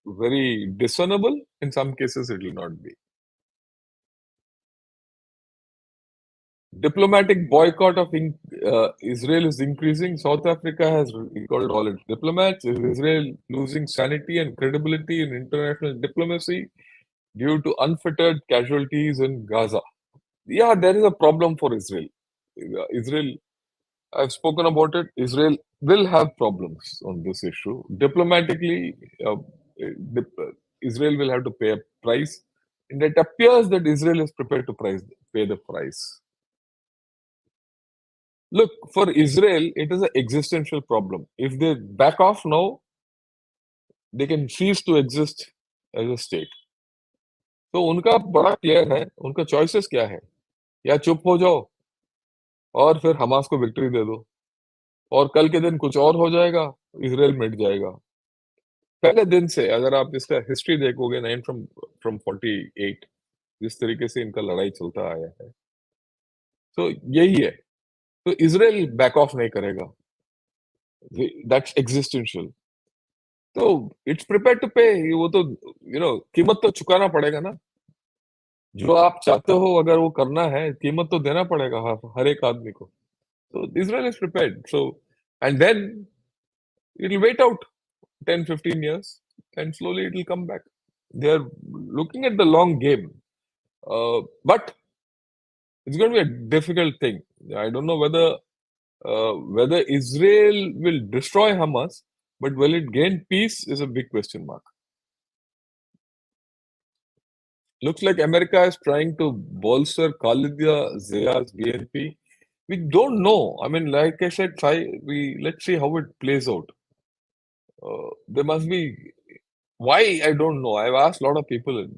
very discernible. In some cases, it will not be. Diplomatic boycott of Israel is increasing. South Africa has recalled all its diplomats. Is Israel losing sanity and credibility in international diplomacy due to unfettered casualties in Gaza? Yeah, there is a problem for Israel. Israel, I've spoken about it. Israel will have problems on this issue. Diplomatically, uh, Israel will have to pay a price. And it appears that Israel is prepared to pay the price. Look, for Israel, it is an existential problem. If they back off now, they can cease to exist as a state. तो उनका बड़ा clear है, उनका choices क्या है? या चुप हो जाओ और फिर हमास को विक्ट्री दे दो और कल के दिन कुछ और हो जाएगा, इज़राइल मिट जाएगा। पहले दिन से अगर आप इसका हिस्ट्री देखोगे 9 फ्रॉम 48 जिस तरीके से इनका लड़ाई चलता आया है, तो यही है। तो इज़राइल बैक ऑफ नहीं करेगा। That's existential. तो इट्स प्रिपेयर्ड टू पे वो तो कीमत तो चुकाना पड़ेगा ना जो आप चाहते हो अगर वो करना है कीमत तो देना पड़ेगा हर एक आदमी को तो Israel is prepared so and then it will wait out 10-15 years and slowly it will come back they are looking at the long game but it's going to be a difficult thing I don't know whether Israel will destroy Hamas but will it gain peace is a big question mark. Looks like America is trying to bolster Khalidia Zia's BNP. We don't know. I mean, like I said, let's see how it plays out. There must be why I don't know. I've asked a lot of people.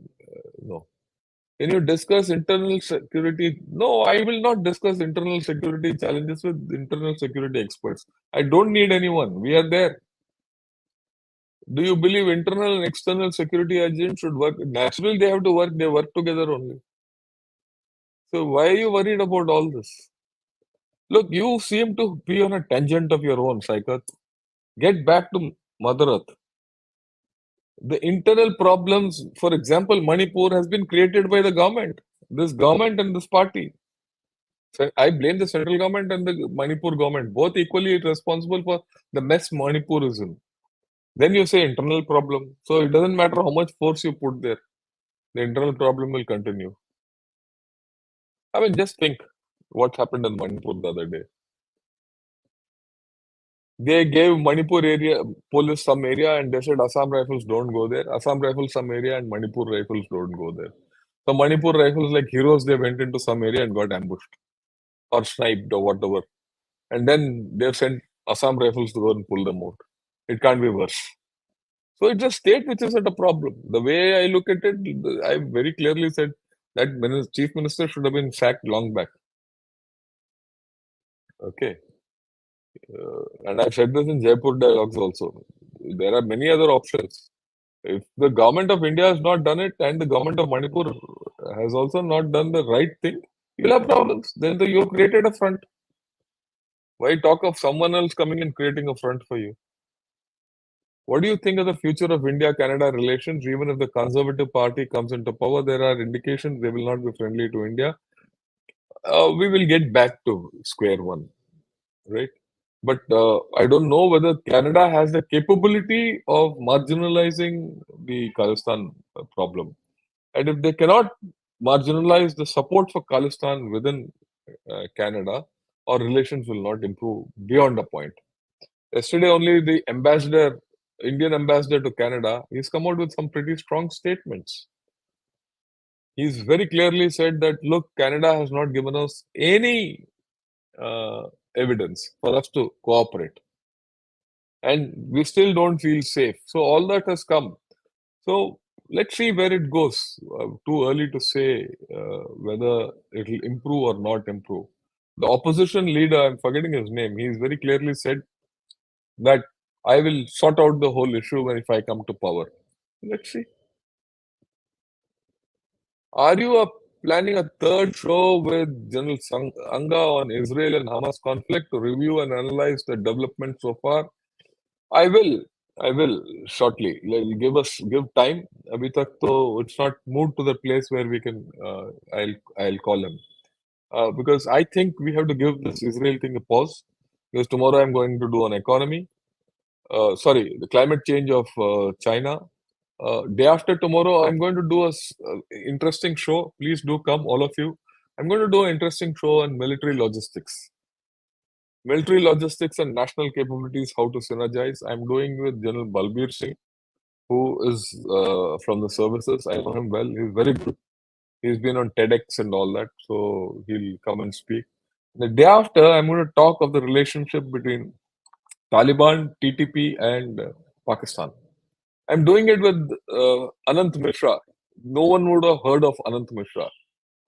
Can you discuss internal security? No, I will not discuss internal security challenges with internal security experts. I don't need anyone. We are there. Do you believe internal and external security agents should work? Naturally, they have to work. They work together only. So why are you worried about all this? Look, you seem to be on a tangent of your own, Saikat. Get back to Mother Earth. The internal problems, for example, Manipur has been created by the government. This government and this party. So I blame the central government and the Manipur government, both equally responsible for the mess Manipur is in. Then you say internal problem. So it doesn't matter how much force you put there. The internal problem will continue. I mean, just think what happened in Manipur the other day. They gave Manipur area police some area and they said Assam Rifles don't go there. Assam Rifles some area and Manipur Rifles don't go there. So Manipur Rifles like heroes they went into some area and got ambushed or sniped or whatever. And then they've sent Assam Rifles to go and pull them out. It can't be worse. So it's a state which is at a problem. The way I look at it, I very clearly said that chief minister should have been sacked long back. Okay. And I've said this in Jaipur dialogues also. There are many other options. If the government of India has not done it and the government of Manipur has also not done the right thing, you'll have problems. Then you've created a front. Why talk of someone else coming and creating a front for you? What do you think of the future of India-Canada relations? Even if the Conservative Party comes into power, there are indications they will not be friendly to India. We will get back to square one, right? But I don't know whether Canada has the capability of marginalizing the Khalistan problem. And if they cannot marginalize the support for Khalistan within Canada, our relations will not improve beyond a point. Yesterday, only the ambassador, Indian ambassador to Canada, he's come out with some pretty strong statements. He's very clearly said that, look, Canada has not given us any evidence for us to cooperate. And we still don't feel safe. So all that has come. So let's see where it goes. Too early to say whether it will improve or not improve. The opposition leader, I'm forgetting his name, he's very clearly said that I will sort out the whole issue when if I come to power. Let's see. Are you planning a third show with General Anga on Israel and Hamas conflict to review and analyze the development so far? I will. I will shortly. Give time. Abhi tak to it's not moved to the place where we can. I'll call him. because I think we have to give this Israel thing a pause. Because tomorrow I'm going to do an economy. Sorry, the climate change of China. Day after tomorrow, I'm going to do a interesting show. Please do come, all of you. I'm going to do an interesting show on military logistics and national capabilities, how to synergize. I'm doing with General Balbir Singh, who is from the services. I know him well. He's very good. He's been on TEDx and all that, so he'll come and speak. The day after, I'm going to talk of the relationship between Taliban, TTP, and Pakistan. I'm doing it with Anant Mishra. No one would have heard of Anant Mishra.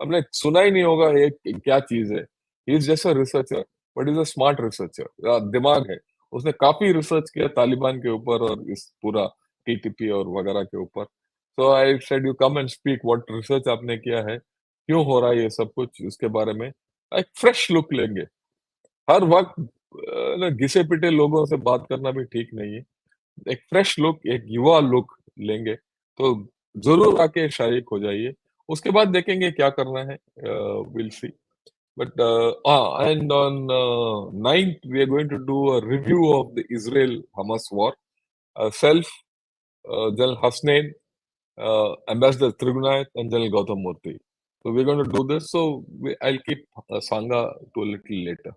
हमने सुना ही नहीं होगा ये क्या चीज है. He is just a researcher, but is a smart researcher. दिमाग है. उसने काफी रिसर्च किया तालिबान के ऊपर और इस पूरा टीटीपी और वगैरह के ऊपर. So I said you come and speak what research आपने किया है, क्यों हो रहा है ये सब कुछ, इसके बारे में एक फ्रेश लुक लेंगे. हर वक्त ना घिसे पिटे लोगों से बात करना भी ठीक नहीं है. एक फ्रेश लुक, एक युवा लुक लेंगे तो जरूर आके शारिक हो जाइए. उसके बाद देखेंगे क्या करना है. Will see. But and on 9th, we are going to do a review of the Israel-Hamas war. Self, General Hasnain, Ambassador Trigunath, and General Gautam Murthy. So we're going to do this. So I'll keep Sangha to a little later.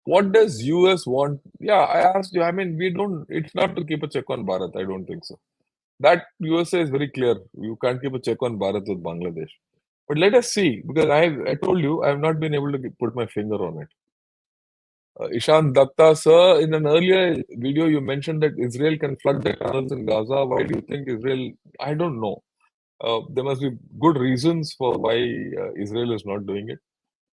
What does US want? Yeah, I asked you. I mean, we don't. It's not to keep a check on Bharat. I don't think so. That USA is very clear. You can't keep a check on Bharat with Bangladesh. But let us see, because I told you I have not been able to put my finger on it. Ishan Datta, sir, in an earlier video you mentioned that Israel can flood the tunnels in Gaza. Why do you think Israel? I don't know. There must be good reasons for why Israel is not doing it.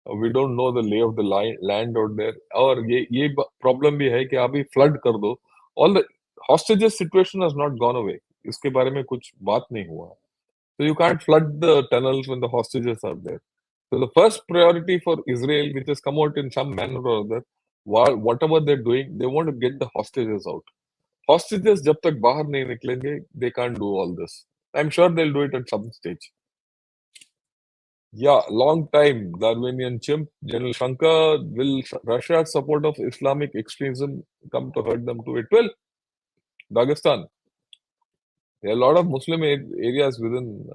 We don't know the lay of the land out there. और ये problem भी है कि अभी flood कर दो. All the hostages situation has not gone away. इसके बारे में कुछ बात नहीं हुआ. So you can't flood the tunnels when the hostages are there. So the first priority for Israel, which has come out in some manner or other, whatever they're doing, they want to get the hostages out. Hostages जब तक बाहर नहीं निकलेंगे, they can't do all this. I'm sure they'll do it at some stage. Yeah, long time. Darwinian chimp. General Shankar, will Russia's support of Islamic extremism come to hurt them too? It will. Dagestan. There are a lot of Muslim areas within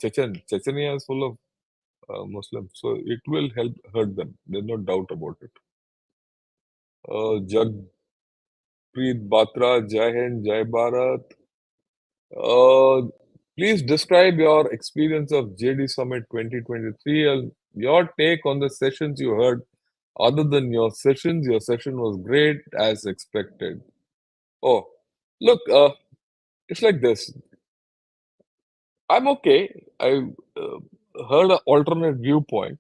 Chechnya is full of Muslims. So it will help hurt them. There's no doubt about it. Jagpreet Batra, Jai Hind, Jai Bharat. Uh, Please describe your experience of JD Summit 2023 and your take on the sessions you heard. Other than your session was great as expected. Oh, look, it's like this. I'm okay. I heard an alternate viewpoint,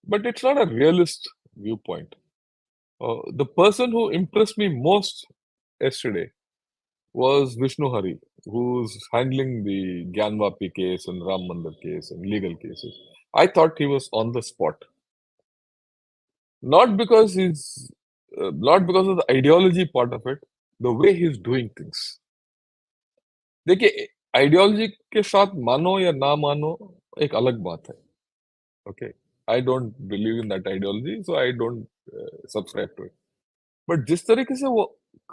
but it's not a realist viewpoint. The person who impressed me most yesterday was Vishnu Hari, who's handling the Gyanvapi case and Ram Mandir case and legal cases. I thought he was on the spot. Not because not because of the ideology part of it, the way he's doing things. देखिए, ideology के साथ मानो या ना मानो एक अलग बात है. Okay, I don't believe in that ideology, so I don't subscribe to it. But जिस तरीके से वो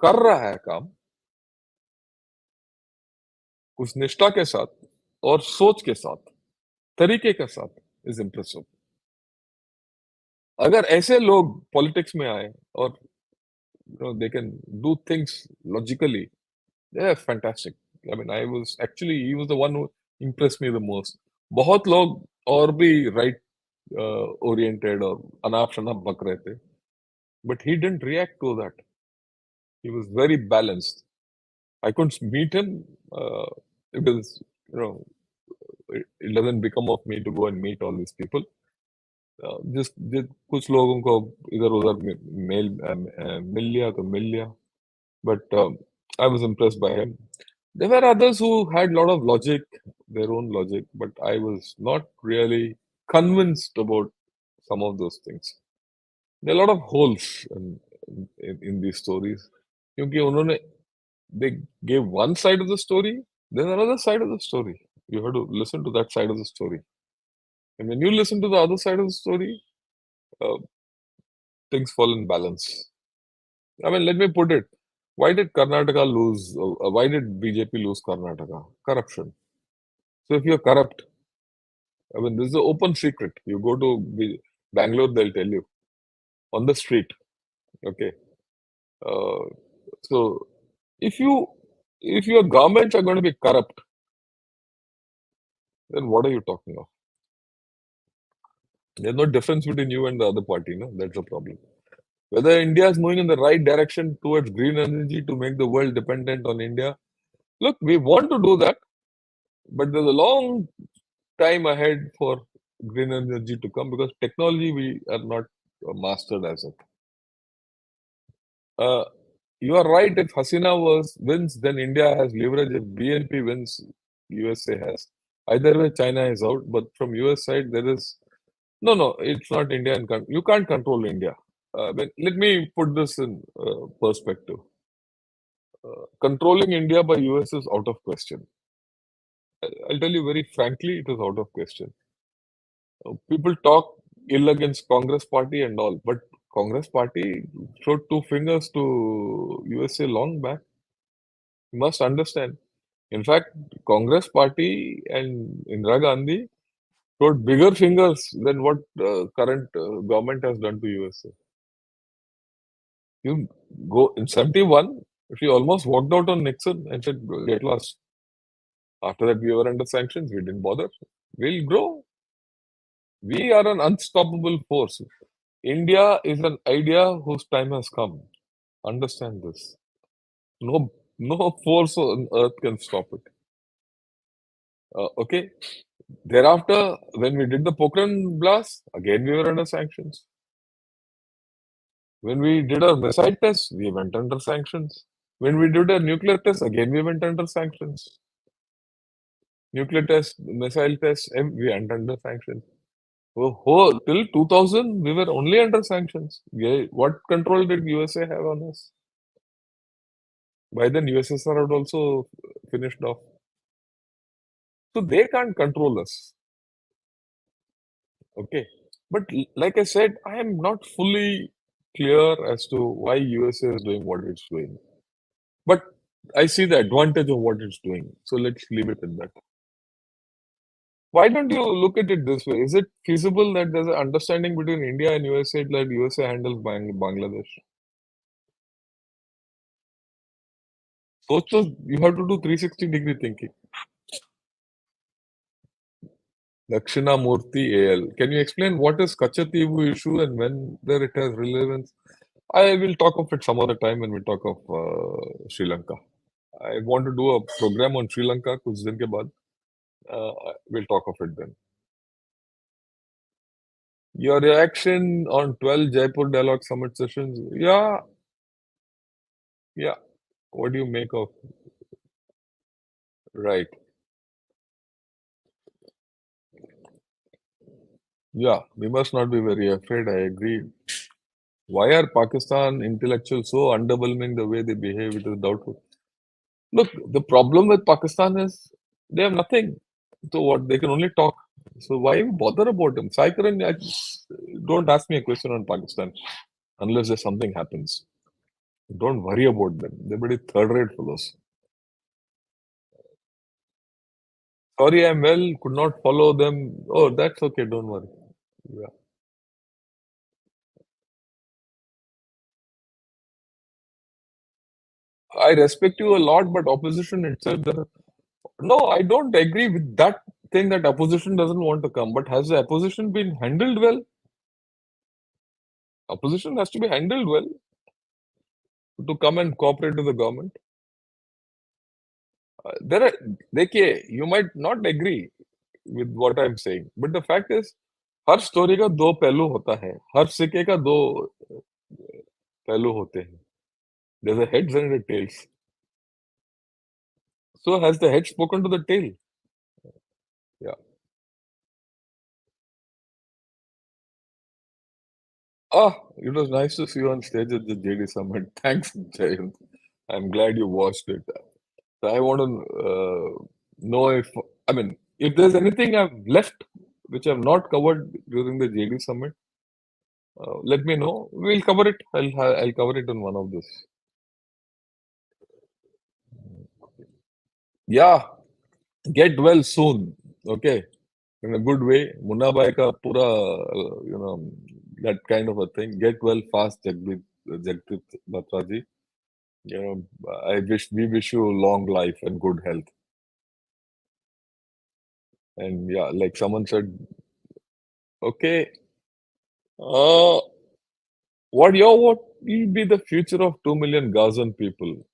कर रहा है काम, उस निष्ठा के साथ और सोच के साथ, तरीके के साथ, इज इम्प्रेसिव. अगर ऐसे लोग पॉलिटिक्स में आए और they can do things logically, they are fantastic. I mean, I was actually he was the one who impressed me the most. बहुत लोग और भी राइट oriented और अनाप शनाप बक रहे थे, but he didn't react to that. He was very balanced. I couldn't meet him because it doesn't become of me to go and meet all these people. Just कुछ लोगों को इधर उधर मिल लिया तो मिल लिया, but I was impressed by him. There were others who had a lot of logic, their own logic, but I was not really convinced about some of those things. There are a lot of holes in these stories, क्योंकि उन्होंने they gave one side of the story, there's another side of the story. You have to listen to that side of the story. And when you listen to the other side of the story, uh, things fall in balance. I mean, let me put it. Why did Karnataka lose? Why did BJP lose Karnataka? Corruption. So if you're corrupt, I mean, this is an open secret. You go to Bangalore, they'll tell you on the street. Okay. Uh, so if you if your governments are going to be corrupt, then what are you talking of? There's no difference between you and the other party, no? That's the problem. Whether India is moving in the right direction towards green energy to make the world dependent on India, look, we want to do that, but there's a long time ahead for green energy to come because technology we are not mastered as it. Uh, you are right. If Hasina wins, then India has leverage. If BNP wins, USA has. Either way, China is out. But from US side, there is no. It's not Indian. You can't control India. But let me put this in perspective. Controlling India by US is out of question. I'll tell you very frankly, it is out of question. People talk ill against Congress party and all, but Congress party showed two fingers to USA long back. You must understand. In fact, Congress party and Indira Gandhi showed bigger fingers than what current government has done to USA. You go in 71, she almost walked out on Nixon and said, get lost. After that, we were under sanctions. We didn't bother. We'll grow. We are an unstoppable force. India is an idea whose time has come. Understand this. No, no force on earth can stop it. Okay. Thereafter, when we did the Pokhran blast, again we were under sanctions. When we did our missile test, we went under sanctions. When we did a nuclear test, again we went under sanctions. Nuclear test, missile test, we went under sanctions. Till 2000, we were only under sanctions. What control did USA have on us? By then, USSR had also finished off. So they can't control us. Okay. But like I said, I am not fully clear as to why USA is doing what it's doing. But I see the advantage of what it's doing. So let's leave it in that. Why don't you look at it this way? Is it feasible that there's an understanding between India and USA that USA handles Bangladesh? So you have to do 360-degree thinking. Dakshina Murthy AL. Can you explain what is Kachativu issue and whether it has relevance? I will talk of it some other time when we talk of Sri Lanka. I want to do a program on Sri Lanka कुछ दिन के बाद. We'll talk of it then. Your reaction on 12 Jaipur Dialogue Summit sessions? Yeah. What do you make of? Right. Yeah, we must not be very afraid. I agree. Why are Pakistan intellectuals so underwhelming the way they behave? It is doubtful. Look, the problem with Pakistan is they have nothing. So what? They can only talk. So why bother about them? Saikaran, don't ask me a question on Pakistan unless there's something happens. Don't worry about them. They're pretty third-rate fellows. Sorry, I'm well. Could not follow them. Oh, that's okay. Don't worry. Yeah. I respect you a lot, but opposition itself. No, I don't agree with that thing that opposition doesn't want to come. But has the opposition been handled well? Opposition has to be handled well to come and cooperate with the government. There are, देखिए, you might not agree with what I'm saying, but the fact is, her story का दो पहलू होता है, हर सिक्के का दो पहलू होते हैं. There's a heads and a tails. So has the head spoken to the tail? Yeah. Ah, it was nice to see you on stage at the JD Summit. Thanks, Jayant. I'm glad you watched it. So I want to know if, I mean, if there's anything I've left which I've not covered during the JD summit, let me know. We'll cover it. I'll cover it in one of this. Yeah, get well soon. Okay, in a good way. Munna Bhai ka pura, that kind of a thing. Get well fast, Jagdip Batraji. We wish you long life and good health. And yeah, like someone said, okay, uh, what will be the future of 2 million Gazan people?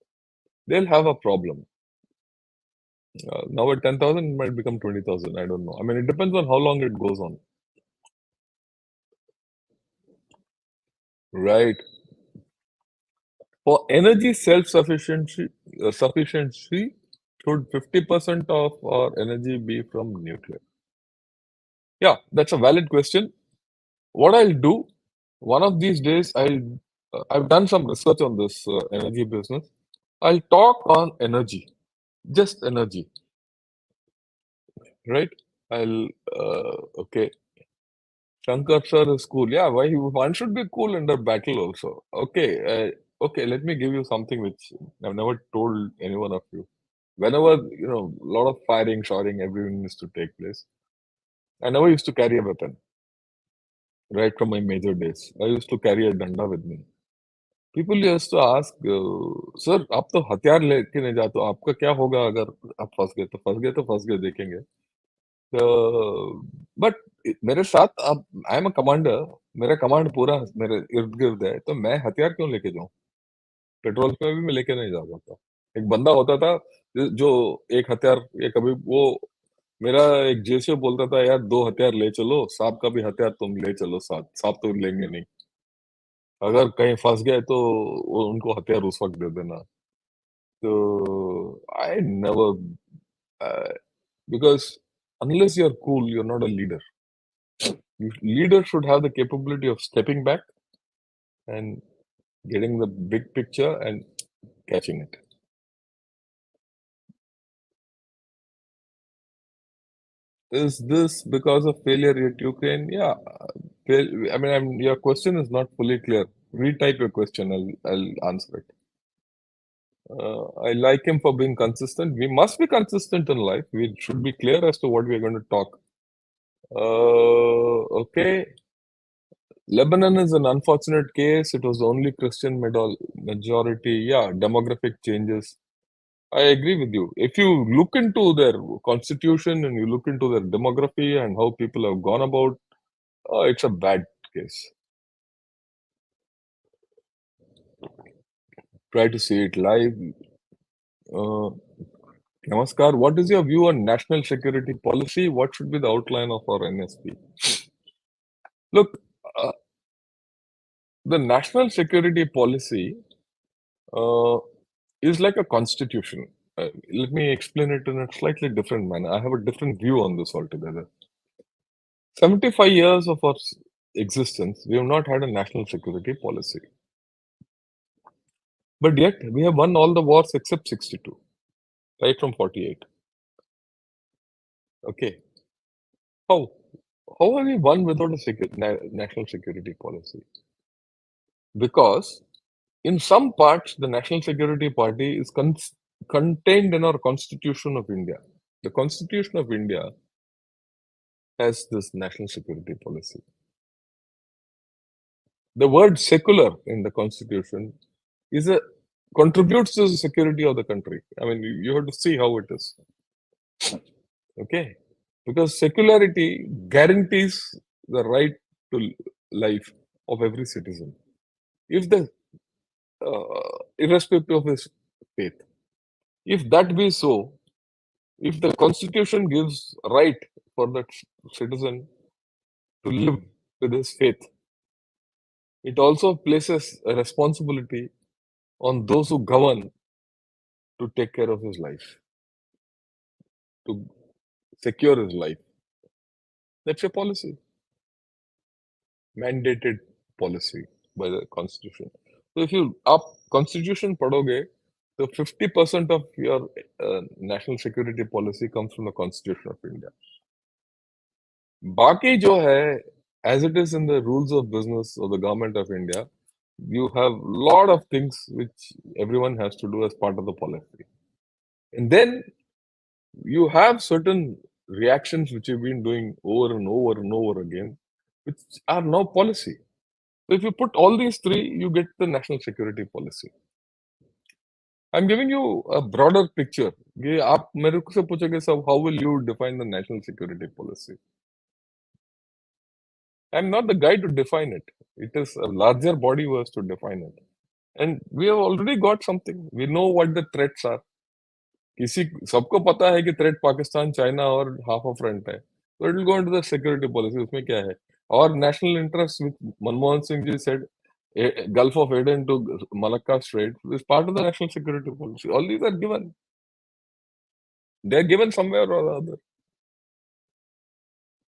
They'll have a problem. Now at 10,000, it might become 20,000. I don't know. I mean, it depends on how long it goes on. Right. For energy sufficiency, should 50% of our energy be from nuclear? Yeah, that's a valid question. What I'll do, one of these days, I've done some research on this energy business. I'll talk on energy, just energy, right? Okay. Shankar sir is cool. Yeah, why one should be cool under battle also. Okay. Let me give you something which I've never told any one of you. Whenever a lot of firing, shouting, everything used to take place. I never used to carry a weapon right from my major days. I used to carry a danda with me. People used to ask, sir आप तो हथियार लेके नहीं जाते हो, आपका क्या होगा अगर आप फंस गए देखेंगे. बट मेरे साथ अब आई एम अ कमांडर. मेरा कमांड पूरा मेरे इर्द गिर्द है, तो मैं हथियार क्यों लेके जाऊं? पेट्रोल पे भी मैं लेके नहीं जा सकता. एक बंदा होता था जो एक हथियार, ये कभी वो मेरा एक जेसीओ बोलता था, यार 2 हथियार ले चलो, सांप का भी हथियार तुम ले चलो साथ, सांप तो लेंगे नहीं. अगर कहीं फंस गए तो उनको हथियार उस वक्त दे देना. तो I never, because unless you're cool, you're not a leader. Leader should have the capability of stepping back and getting the big picture and catching it. Is this because of failure at Ukraine? Yeah. I mean, your question is not fully clear. Retype your question. I'll answer it. I like him for being consistent. We must be consistent in life. We should be clear as to what we're going to talk. Okay. Lebanon is an unfortunate case. It was only Christian majority. Yeah, demographic changes. I agree with you. If you look into their constitution and you look into their demography and how people have gone about, it's a bad case. Try to see it live. Uh, Namaskar. What is your view on national security policy? What should be the outline of our NSP? Look, uh, the national security policy uh, is like a constitution. Let me explain it in a slightly different manner. I have a different view on this altogether. 75 years of our existence, we have not had a national security policy. But yet, we have won all the wars except 62, right from 48. Okay. How? How have we won without a national security policy? Because in some parts, the National Security Party is contained in our Constitution of India. The Constitution of India has this national security policy. The word secular in the Constitution is a contributes to the security of the country. I mean, you have to see how it is. Okay, because secularity guarantees the right to life of every citizen, if the irrespective of his faith. If that be so, if the Constitution gives right for that citizen to live with his faith, it also places a responsibility on those who govern to take care of his life, to secure his life. That's a policy, mandated policy by the Constitution. So if you up Constitution padhoge, So 50% of your national security policy comes from the Constitution of India. बाकी जो है, as it is in the rules of business of the government of India, you have lot of things which everyone has to do as part of the policy. And then you have certain reactions which you've been doing over and over and over again, which are now policy. So if you put all these three, you get the national security policy. I'm giving you a broader picture. ये आप मेरे से पूछोगे सब, how will you define the national security policy? I'm not the guy to define it. It is a larger body who has to define it. And we have already got something. We know what the threats are. किसी सबको पता है कि threat Pakistan, China और half of front है. So it will go into the security policy. उसमें क्या है? Our national interest, which Manmohan Singh ji said, Gulf of Aden to Malacca Strait is part of the national security policy. All these are given. They are given somewhere or other.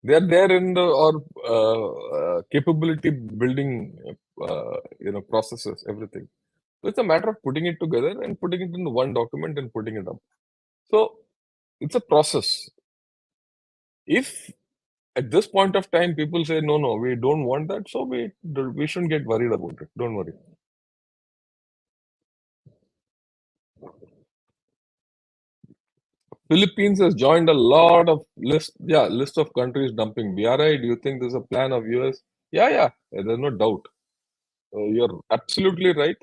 They are there in the capability building, processes, everything. So it's a matter of putting it together and putting it in one document and putting it up. So it's a process. If at this point of time people say no, we don't want that, so we shouldn't get worried about it. Don't worry. Philippines has joined a lot of list of countries dumping BRI. Do you think there's a plan of US? Yeah. There's no doubt. You're absolutely right.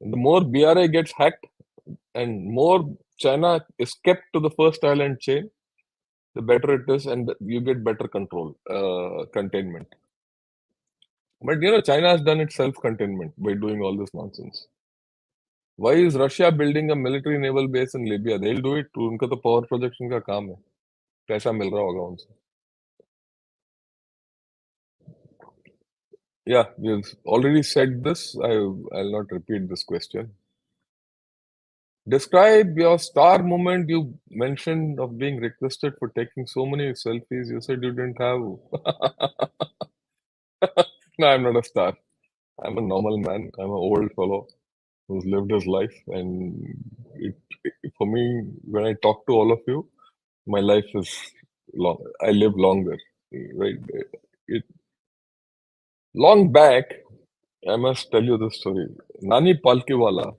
The more BRI gets hacked and more China is kept to the first island chain, the better it is, and you get better control, containment. But China has done its self-containment by doing all this nonsense. Why is Russia building a military naval base in Libya? They'll do it. उनका तो power projection का काम है. पैसा मिल रहा होगा उनसे. Yeah, we've already said this. I'll not repeat this question. Describe your star moment you mentioned of being requested for taking so many selfies. You said you didn't have. No, I'm not a star. I'm a normal man. I'm an old fellow who's lived his life. And for me, when I talk to all of you, my life is long. I live longer, right? Long back, I must tell you this story. Nani Palkiwala,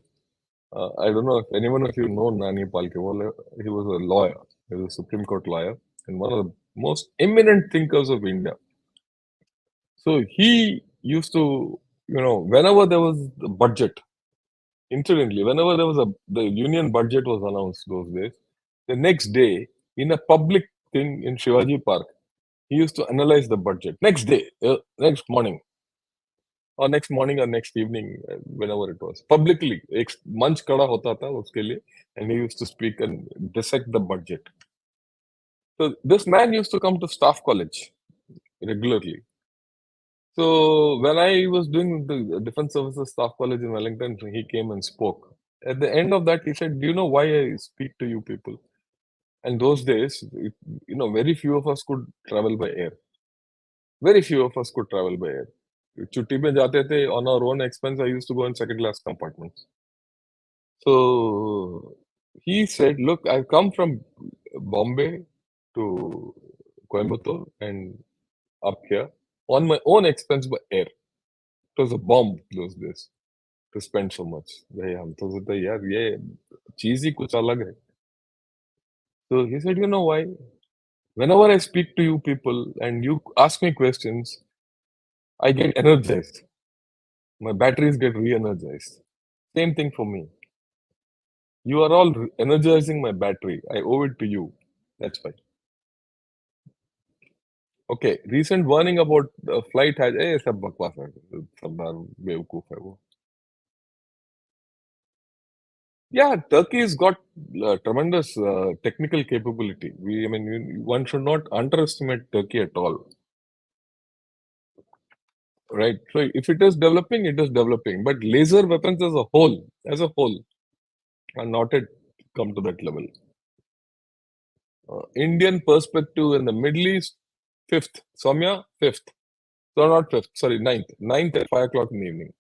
I don't know if anyone of you know Nani Palkiwala. He was a lawyer. He was a Supreme Court lawyer and one of the most eminent thinkers of India. So he used to, whenever there was the budget, incidentally, whenever the union budget was announced those days, the next day in a public thing in Shivaji Park, he used to analyze the budget. Next day, next morning or next evening, whenever it was, publicly, एक मंच खड़ा होता था उसके लिए, and he used to speak and dissect the budget. So this man used to come to staff college regularly. So when I was doing the Defense Services Staff College in Wellington, he came and spoke. At the end of that, he said, "Do you know why I speak to you people?" And those days, very few of us could travel by air. Very few of us could travel by air. छुट्टी में जाते थे on our own expense. I used to go in second class compartments. So he said, "Look, I've come from Bombay to Coimbatore and up here on my own expense by air. It was a bomb those days to spend so much." भाई हम तो सोचते यार ये चीज ही कुछ अलग है. So he said, "You know why? Whenever I speak to you people and you ask me questions, I get energized. My batteries get re-energized. Same thing for me. You are all energizing my battery. I owe it to you. That's why." Okay, recent warning about flight has सब बकवास है. सरदार बेवकूफ है वो. Yeah, Turkey's got tremendous technical capability. One should not underestimate Turkey at all, right? So if it is developing, it is developing. But laser weapons as a whole, are not yet come to that level. Indian perspective in the Middle East, fifth. Soumya, fifth. So not fifth, sorry, ninth. Ninth at 5 o'clock in the evening.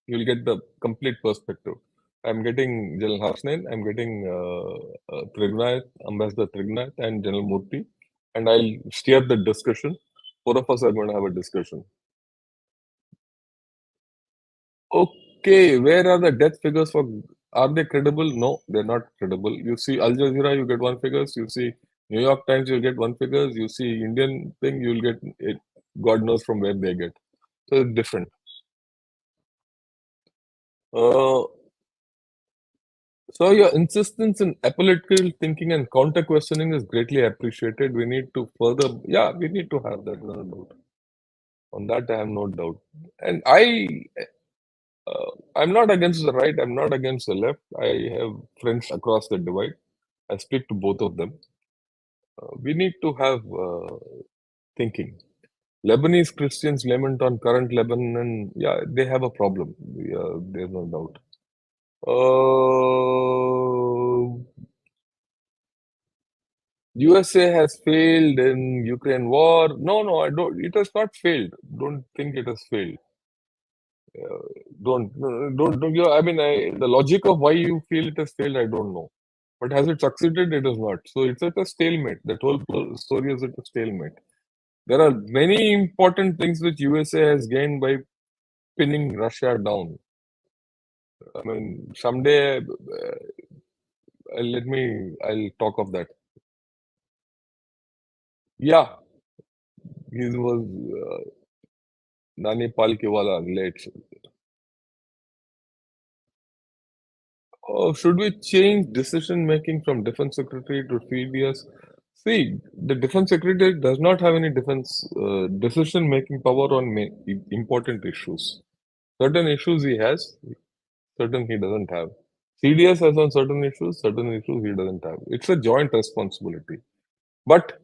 You'll get the complete perspective. I'm getting General Harsnain, I'm getting Trignath, Ambassador Trignath, and General Murthy, and I'll steer the discussion. Four of us are going to have a discussion. Okay, where are the death figures for? Are they credible? No, they're not credible. You see Al Jazeera, you get one figures. You see New York Times, you'll get one figures. You see Indian thing, you'll get it. God knows from where they get. So it's different. Uh, so your insistence in apolitical thinking and counter questioning is greatly appreciated. We need to further, yeah, we need to have that. No doubt. On that, I have no doubt. And I'm not against the right. I'm not against the left. I have friends across the divide. I speak to both of them. We need to have thinking. Lebanese Christians lament on current Lebanon. Yeah, they have a problem. There's no doubt. Uh, USA has failed in Ukraine war. No, no, I don't. It has not failed. Don't think it has failed. Don't. I mean, the logic of why you feel it has failed, I don't know. But has it succeeded? It has not. So it's at a stalemate. That whole story is at a stalemate. There are many important things which USA has gained by pinning Russia down. I mean, someday, I'll talk of that. Yeah, he was Nani Palkiwala late. Should we change decision making from defense secretary to CDS? See, the defense secretary does not have any defense decision making power on important issues. Certain issues he has, certain he doesn't have. CDS has on certain issues he doesn't have. It's a joint responsibility. But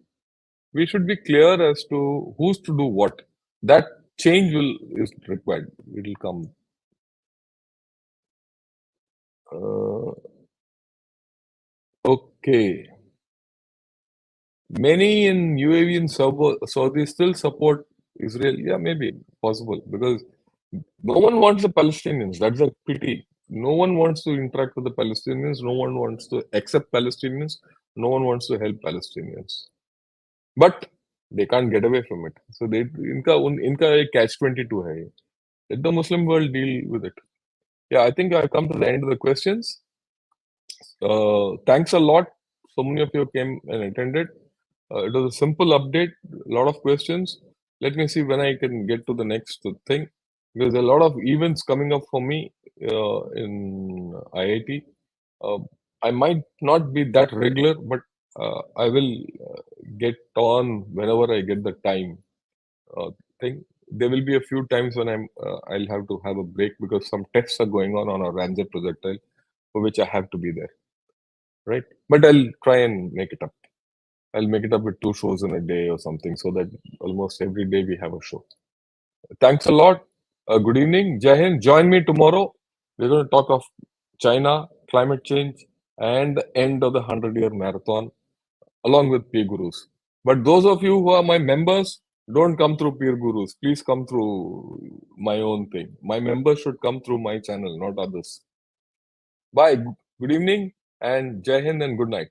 we should be clear as to who's to do what. That change is required. It will come. Uh, okay. Many in UAE and Saudi still support Israel. Yeah, maybe possible because no one wants the Palestinians. That's a pity. No one wants to interact with the Palestinians. No one wants to accept Palestinians. No one wants to help Palestinians. But they can't get away from it. So they इनका एक catch-22 है. Let the Muslim world deal with it. Yeah, I think I've come to the end of the questions. Thanks a lot. So many of you came and attended. It was a simple update, a lot of questions. Let me see when I can get to the next thing. There's a lot of events coming up for me in IIT. Uh, I might not be that regular, but I will get on whenever I get the time. Thing. There will be a few times when I'll have to have a break because some tests are going on a Ranzer projectile for which I have to be there, right? But I'll try and make it up. I'll make it up with 2 shows in a day or something so that almost every day we have a show. Thanks a lot. Good evening. Jai Hind. Join me tomorrow. We're going to talk of China, climate change, and the end of the 100-year marathon along with peer gurus. But those of you who are my members, don't come through peer gurus. Please come through my own thing. My members should come through my channel, not others. Bye. Good evening and Jai Hind and good night.